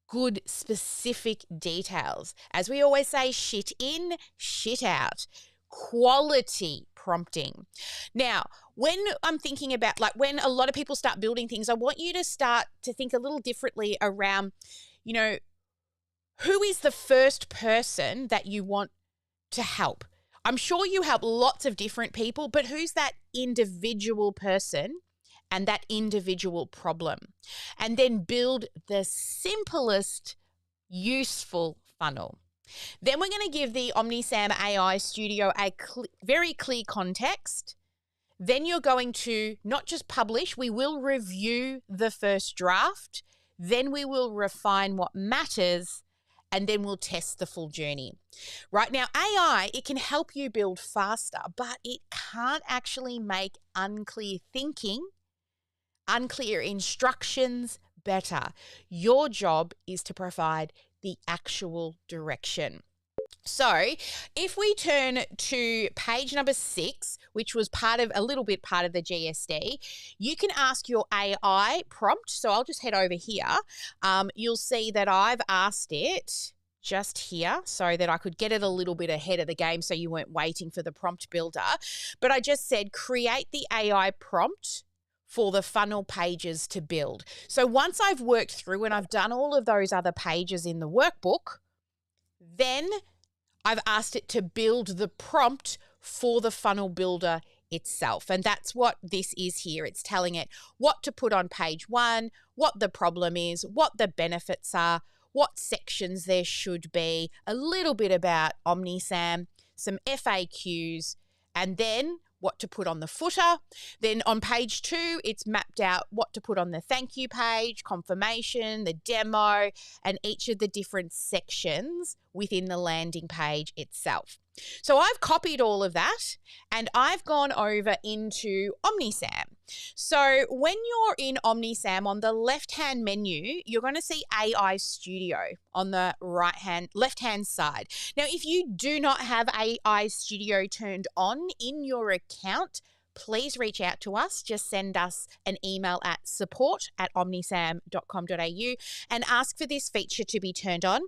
good specific details. As we always say, shit in, shit out. Quality prompting. Now, when I'm thinking about when a lot of people start building things, I want you to start to think a little differently around, who is the first person that you want to help? I'm sure you help lots of different people, but who's that individual person and that individual problem? And then build the simplest, useful funnel. Then we're going to give the OmniSAM AI Studio a very clear context. Then you're going to not just publish, we will review the first draft. Then we will refine what matters, and then we'll test the full journey. Right now, AI, it can help you build faster, but it can't actually make unclear thinking, unclear instructions better. Your job is to provide the actual direction. So if we turn to page number 6, which was a little bit part of the GSD, you can ask your AI prompt. So I'll just head over here. You'll see that I've asked it just here so that I could get it a little bit ahead of the game so you weren't waiting for the prompt builder. But I just said, create the AI prompt for the funnel pages to build. So once I've worked through and I've done all of those other pages in the workbook, then I've asked it to build the prompt for the funnel builder itself. And that's what this is here. It's telling it what to put on page 1, what the problem is, what the benefits are, what sections there should be, a little bit about OmniSAM, some FAQs, and then what to put on the footer. Then on page 2, it's mapped out what to put on the thank you page, confirmation, the demo, and each of the different sections within the landing page itself. So I've copied all of that and I've gone over into OmniSAM. So when you're in OmniSAM, on the left-hand menu, you're going to see AI Studio on the left-hand side. Now, if you do not have AI Studio turned on in your account, please reach out to us. Just send us an email at support@omnisam.com.au and ask for this feature to be turned on.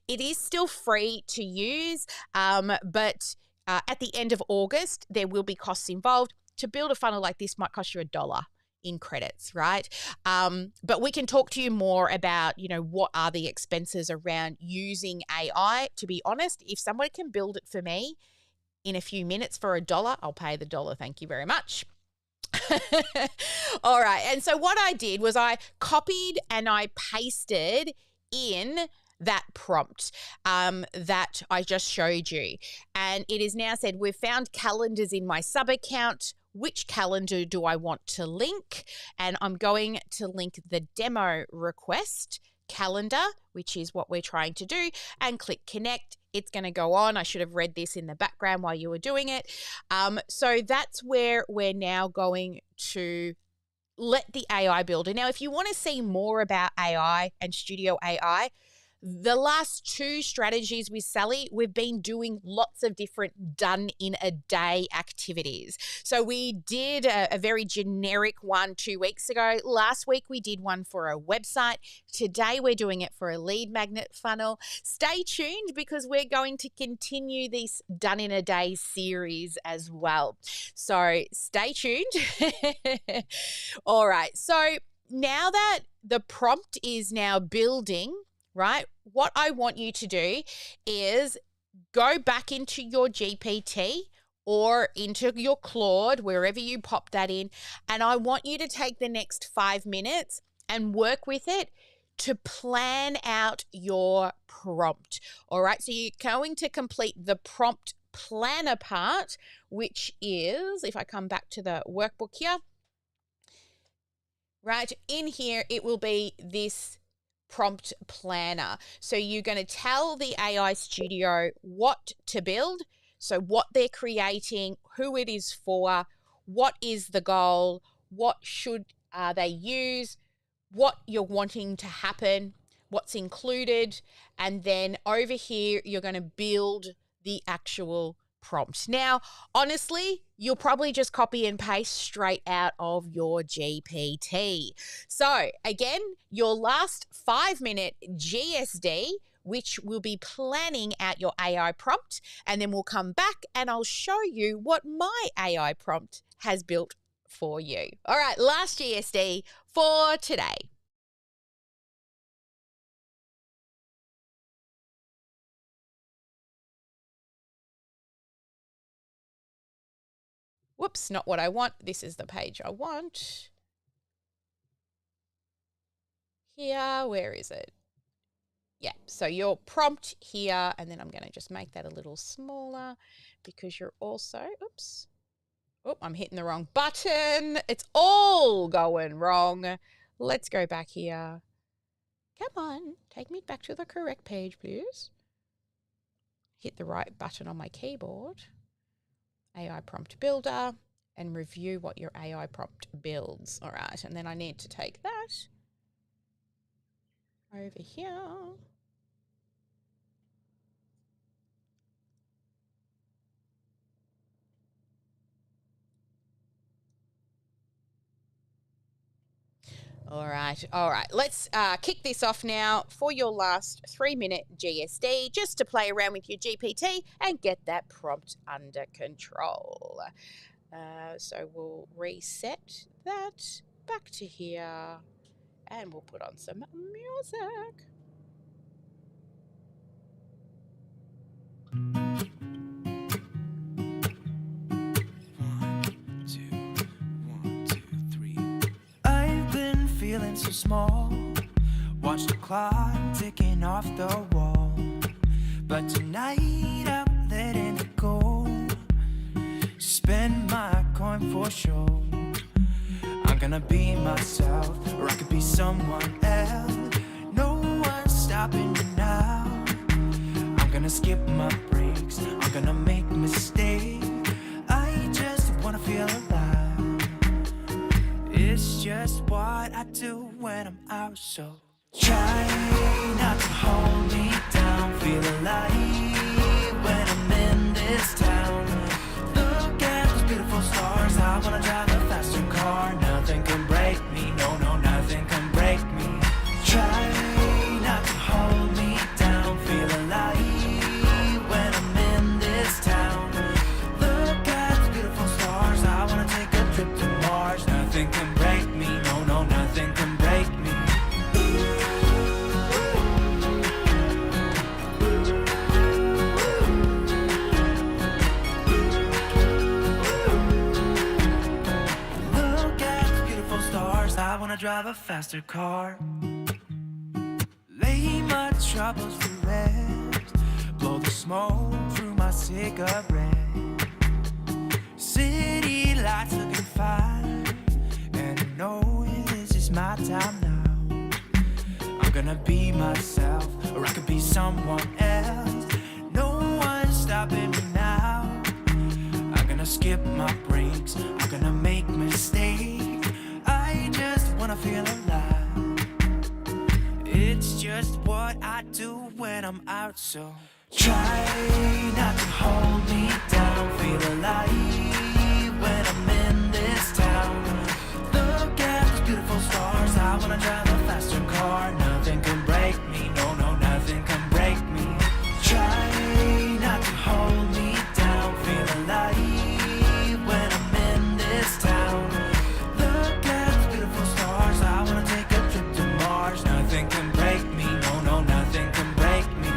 It is still free to use, but at the end of August, there will be costs involved. To build a funnel like this might cost you $1 in credits, right? But we can talk to you more about, what are the expenses around using AI. To be honest, if somebody can build it for me in a few minutes for $1, I'll pay the $1. Thank you very much. All right. And so what I did was I copied and I pasted in that prompt that I just showed you. And it is now said, we've found calendars in my sub account. Which calendar do I want to link? And I'm going to link the demo request calendar, which is what we're trying to do, and click connect. It's going to go on. I should have read this in the background while you were doing it. So that's where we're now going to let the AI builder. Now, if you want to see more about AI and Studio AI, the last 2 strategies with Sally, we've been doing lots of different done in a day activities. So we did a very generic one 2 weeks ago. Last week, we did one for a website. Today, we're doing it for a lead magnet funnel. Stay tuned because we're going to continue this done in a day series as well. So stay tuned. All right. So now that the prompt is now building, right? What I want you to do is go back into your GPT or into your Claude, wherever you pop that in, and I want you to take the next 5 minutes and work with it to plan out your prompt. All right, so you're going to complete the prompt planner part, which is, if I come back to the workbook here, right, in here, it will be this prompt planner. So you're going to tell the AI Studio what to build, so what they're creating, who it is for, what is the goal, what should they use, what you're wanting to happen, what's included, and then over here you're going to build the actual prompt. Now, honestly, you'll probably just copy and paste straight out of your GPT. So again, your last 5-minute GSD, which will be planning out your AI prompt, and then we'll come back and I'll show you what my AI prompt has built for you. All right, last GSD for today. Whoops, not what I want. This is the page I want. Here, where is it? Yeah, so your prompt here, and then I'm going to just make that a little smaller because you're also, oops. Oh, I'm hitting the wrong button. It's all going wrong. Let's go back here. Come on, take me back to the correct page, please. Hit the right button on my keyboard. AI prompt builder, and review what your AI prompt builds. All right, and then I need to take that over here. All right. Let's kick this off now for your last 3-minute GSD, just to play around with your GPT and get that prompt under control. So we'll reset that back to here and we'll put on some music. Feeling so small, watch the clock ticking off the wall, but tonight I'm letting it go. Spend my coin for sure. I'm gonna be myself, or I could be someone else. No one's stopping me now. I'm gonna skip my breaks, I'm gonna make mistakes. I just wanna feel alive. It's just what I do when I'm out, so try not to hold me down. Feel alive when I'm in this town. Look at those beautiful stars. I wanna drive a faster car. Nothing can break me, no, nothing can break me. Try not to hold me down. Feel alive when I'm in this town. Look at those beautiful stars. I wanna take a trip to Mars. Nothing can break me, no, nothing can break me. Look at the beautiful stars. I wanna drive a faster car. Lay my my troubles to rest. Blow the smoke through my cigarette. City lights looking fine, and I know this is my time now. I'm gonna be myself, or I could be someone else. No one's stopping me now. I'm gonna skip my breaks, I'm gonna make mistakes. I just wanna feel alive. It's just what I do when I'm out, so try not to hold me down. Feel alive when I'm in this town. Look at those beautiful stars. I wanna drive a faster car. Nothing can break me, no, nothing can break me. Try not to hold me down. Feel alive when I'm in this town. Look at those beautiful stars. I wanna take a trip to Mars. Nothing can break me, no, nothing can break me.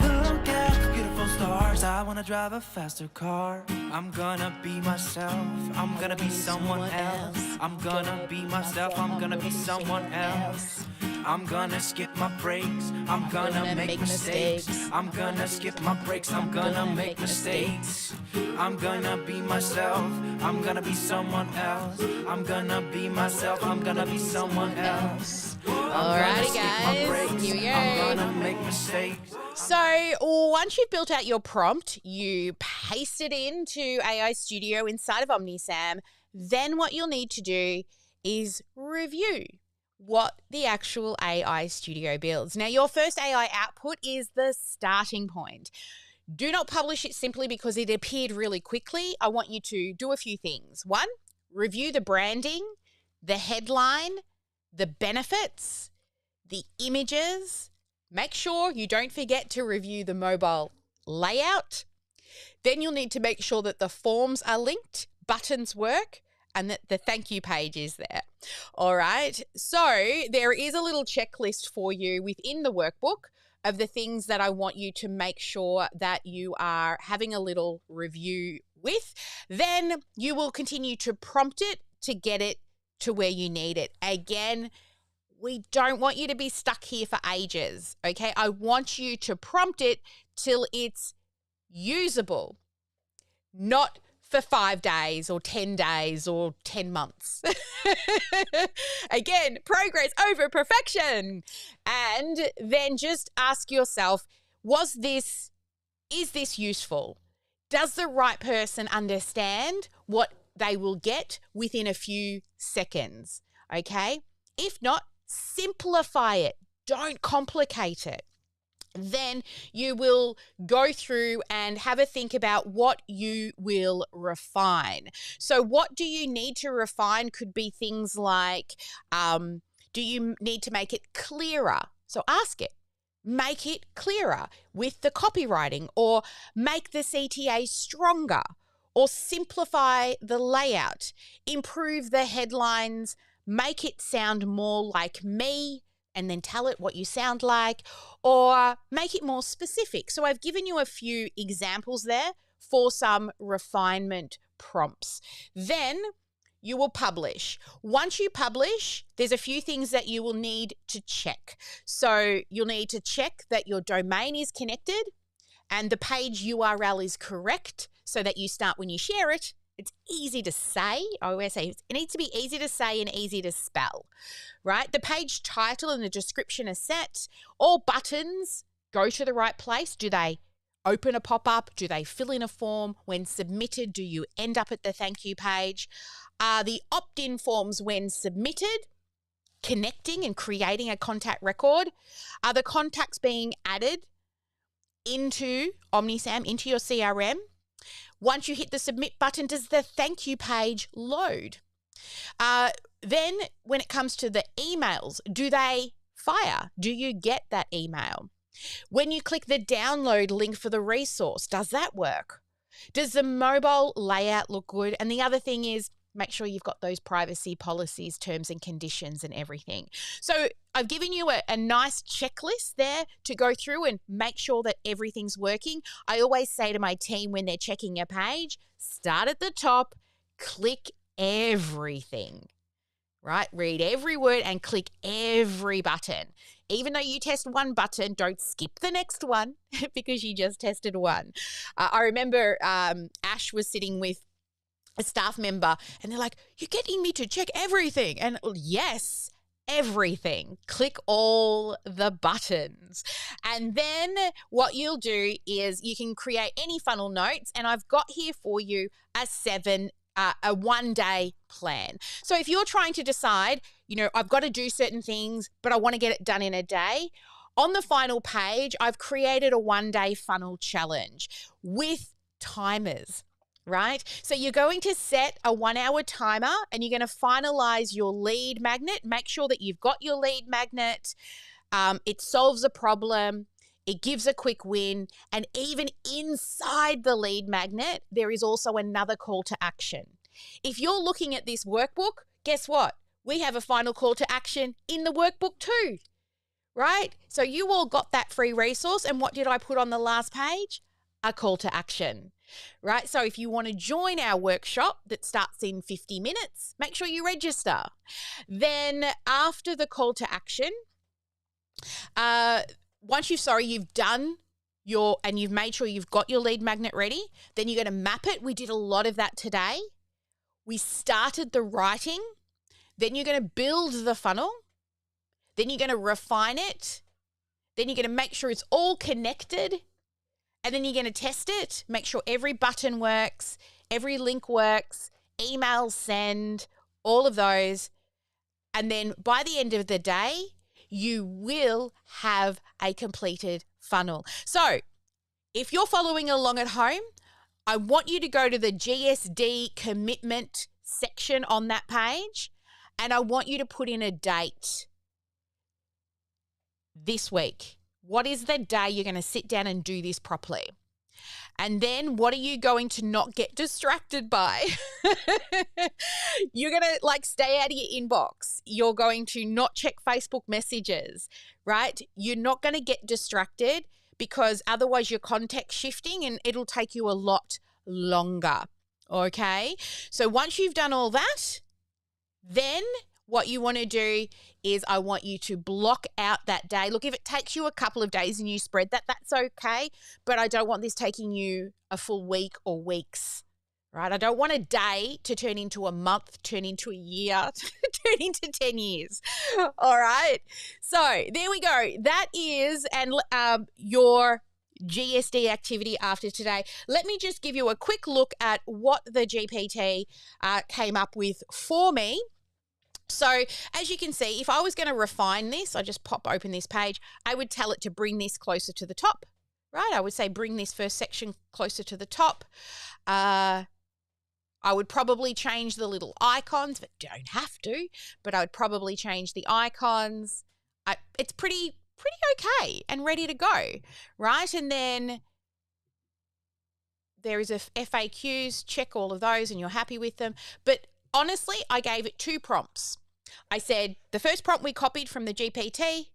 Look at the beautiful stars. I wanna drive a faster car. I'm gonna be myself. I'm gonna be someone else. I'm gonna be myself. I'm gonna be someone else. I'm gonna skip my breaks. I'm gonna make mistakes. I'm gonna skip my breaks. I'm gonna make mistakes. I'm gonna be myself. I'm gonna be someone else. I'm gonna be myself. I'm gonna be someone else. Alrighty, guys. Here we go. I'm gonna make mistakes. So once you've built out your prompt, you paste it into AI Studio inside of OmniSAM. Then what you'll need to do is review what the actual AI Studio builds. Now, your first AI output is the starting point. Do not publish it simply because it appeared really quickly. I want you to do a few things. One, review the branding, the headline, the benefits, the images. Make sure you don't forget to review the mobile layout. Then you'll need to make sure that the forms are linked, buttons work, and that the thank you page is there. All right. So there is a little checklist for you within the workbook of the things that I want you to make sure that you are having a little review with. Then you will continue to prompt it to get it to where you need it. Again, we don't want you to be stuck here for ages, okay? I want you to prompt it till it's usable, not for 5 days or 10 days or 10 months. Again, progress over perfection. And then just ask yourself, is this useful? Does the right person understand what they will get within a few seconds? Okay? If not, simplify it. Don't complicate it. Then you will go through and have a think about what you will refine. So what do you need to refine could be things like, do you need to make it clearer? So ask it. Make it clearer with the copywriting, or make the CTA stronger, or simplify the layout, improve the headlines, make it sound more like me, and then tell it what you sound like, or make it more specific. So I've given you a few examples there for some refinement prompts. Then you will publish. Once you publish, there's a few things that you will need to check. So you'll need to check that your domain is connected and the page URL is correct, so that you start, when you share it, it's easy to say. I always say it needs to be easy to say and easy to spell, right? The page title and the description are set. All buttons go to the right place. Do they open a pop-up? Do they fill in a form? When submitted, do you end up at the thank you page? Are the opt-in forms, when submitted, connecting and creating a contact record? Are the contacts being added into OmniSAM, into your CRM? Once you hit the submit button, does the thank you page load? Then when it comes to the emails, do they fire? Do you get that email? When you click the download link for the resource, does that work? Does the mobile layout look good? And the other thing is, make sure you've got those privacy policies, terms and conditions and everything. So I've given you a nice checklist there to go through and make sure that everything's working. I always say to my team when they're checking a page, start at the top, click everything, right? Read every word and click every button. Even though you test one button, don't skip the next one because you just tested one. I remember Ash was sitting with a staff member and they're like, you're getting me to check everything. And yes, everything. Click all the buttons. And then what you'll do is you can create any funnel notes. And I've got here for you a 1 day plan. So if you're trying to decide, I've got to do certain things, but I want to get it done in a day, on the final page, I've created a 1 day funnel challenge with timers. Right? So you're going to set a 1 hour timer and you're going to finalize your lead magnet. Make sure that you've got your lead magnet. It solves a problem. It gives a quick win. And even inside the lead magnet, there is also another call to action. If you're looking at this workbook, guess what? We have a final call to action in the workbook too, right? So you all got that free resource. And what did I put on the last page? A call to action. Right? So if you want to join our workshop that starts in 50 minutes, make sure you register. Then after the call to action, once you've done and you've made sure you've got your lead magnet ready, then you're going to map it. We did a lot of that today. We started the writing. Then you're going to build the funnel. Then you're going to refine it. Then you're going to make sure it's all connected. And then you're going to test it, make sure every button works, every link works, email send, all of those. And then by the end of the day, you will have a completed funnel. So if you're following along at home, I want you to go to the GSD commitment section on that page, and I want you to put in a date this week. What is the day you're going to sit down and do this properly? And then what are you going to not get distracted by? You're going to stay out of your inbox. You're going to not check Facebook messages, right? You're not going to get distracted because otherwise you're context shifting and it'll take you a lot longer, okay? So once you've done all that, then what you want to do is I want you to block out that day. Look, if it takes you a couple of days and you spread that, that's okay. But I don't want this taking you a full week or weeks, right? I don't want a day to turn into a month, turn into a year, turn into 10 years. All right. So there we go. That is your GSD activity after today. Let me just give you a quick look at what the GPT came up with for me. So as you can see, if I was going to refine this, I just pop open this page, I would tell it to bring this closer to the top, right? I would say bring this first section closer to the top. I would probably change the little icons, but don't have to, but I would probably change the icons. It's pretty okay and ready to go, right? And then there is a FAQs, check all of those and you're happy with them. But honestly, I gave it 2 prompts. I said the first prompt we copied from the GPT,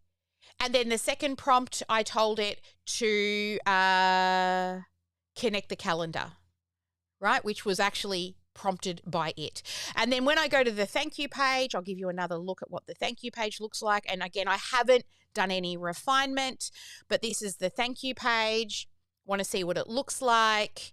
and then the second prompt I told it to connect the calendar, right, which was actually prompted by it. And then when I go to the thank you page, I'll give you another look at what the thank you page looks like. And again, I haven't done any refinement, but this is the thank you page. Want to see what it looks like.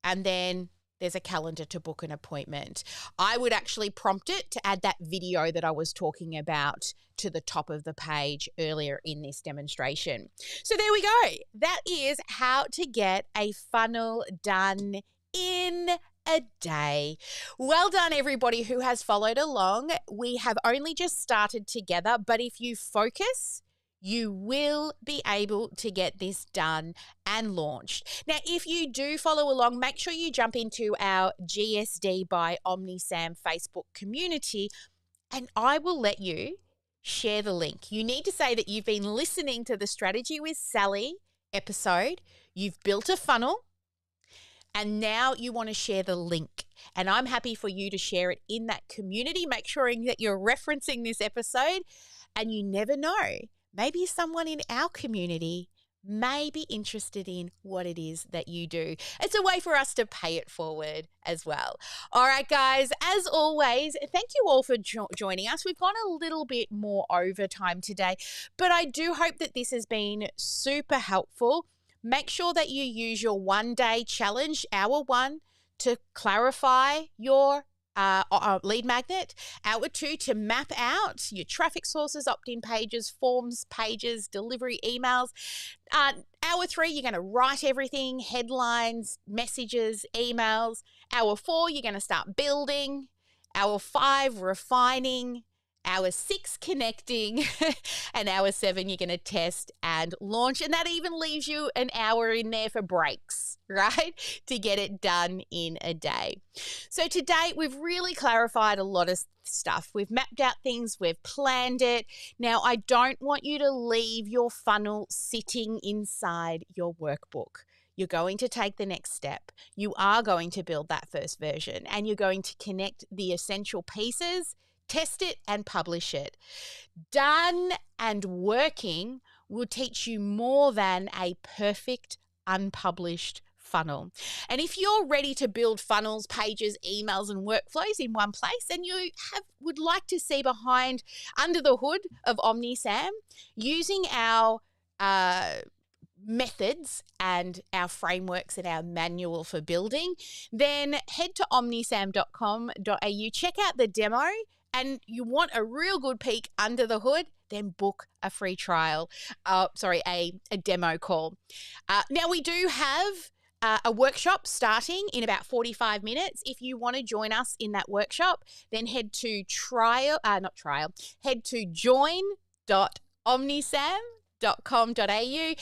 And then there's a calendar to book an appointment. I would actually prompt it to add that video that I was talking about to the top of the page earlier in this demonstration. So there we go. That is how to get a funnel done in a day. Well done, everybody who has followed along. We have only just started together, but if you focus, you will be able to get this done and launched. Now, if you do follow along, make sure you jump into our GSD by OmniSAM Facebook community, and I will let you share the link. You need to say that you've been listening to the Strategy with Sally episode, you've built a funnel, and now you want to share the link. And I'm happy for you to share it in that community. Make sure that you're referencing this episode, and you never know, maybe someone in our community may be interested in what it is that you do. It's a way for us to pay it forward as well. All right, guys, as always, thank you all for joining us. We've gone a little bit more overtime today, but I do hope that this has been super helpful. Make sure that you use your 1-day challenge, hour 1, to clarify your lead magnet, hour 2 to map out your traffic sources, opt-in pages, forms pages, delivery emails. Hour 3, you're going to write everything, headlines, messages, emails. Hour 4, you're going to start building. Hour 5, refining. Hour 6, connecting. And hour 7, you're going to test and launch. And that even leaves you an hour in there for breaks, right? To get it done in a day. So today, we've really clarified a lot of stuff. We've mapped out things. We've planned it. Now, I don't want you to leave your funnel sitting inside your workbook. You're going to take the next step. You are going to build that first version, and you're going to connect the essential pieces, test it, and publish it. Done and working will teach you more than a perfect unpublished funnel. And if you're ready to build funnels, pages, emails, and workflows in one place, and you would like to see under the hood of OmniSAM, using our methods and our frameworks and our manual for building, then head to omnisam.com.au, check out the demo, and you want a real good peek under the hood, then book a free trial, a demo call. Now, we do have a workshop starting in about 45 minutes. If you want to join us in that workshop, then head to head to join.omnisam.com.au.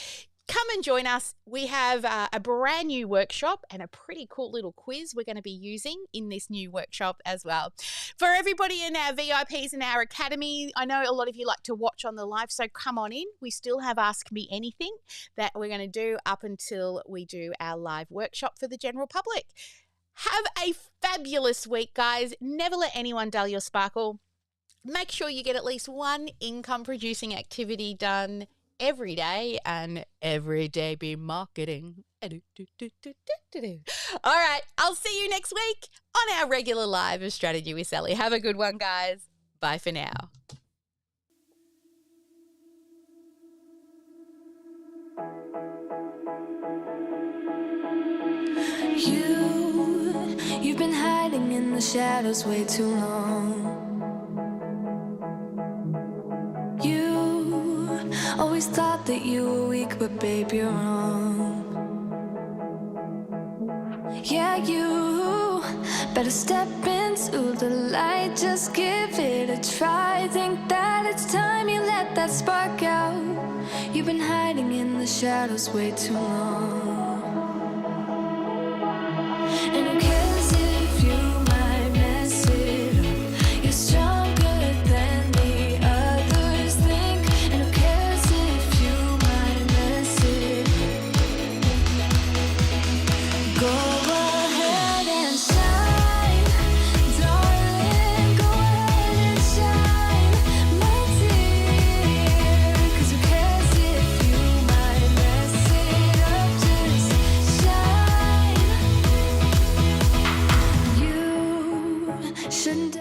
Come and join us. We have a brand new workshop and a pretty cool little quiz we're going to be using in this new workshop as well. For everybody in our VIPs in our academy, I know a lot of you like to watch on the live, so come on in. We still have Ask Me Anything that we're going to do up until we do our live workshop for the general public. Have a fabulous week, guys. Never let anyone dull your sparkle. Make sure you get at least one income-producing activity done every day, and every day be marketing. All right, I'll see you next week on our regular live of Strategy with Sally. Have a good one, guys. Bye for now. You've been hiding in the shadows way too long. Always thought that you were weak, but babe, you're wrong. Yeah, you better step into the light, just give it a try. Think that it's time you let that spark out. You've been hiding in the shadows way too long. And who cares if you might mess it up? You're stronger than the others think. And who cares if you might mess it up? Go ahead and shine, darling. Go ahead and shine, my dear. 'Cause who cares if you might mess it up? Just shine. You shouldn't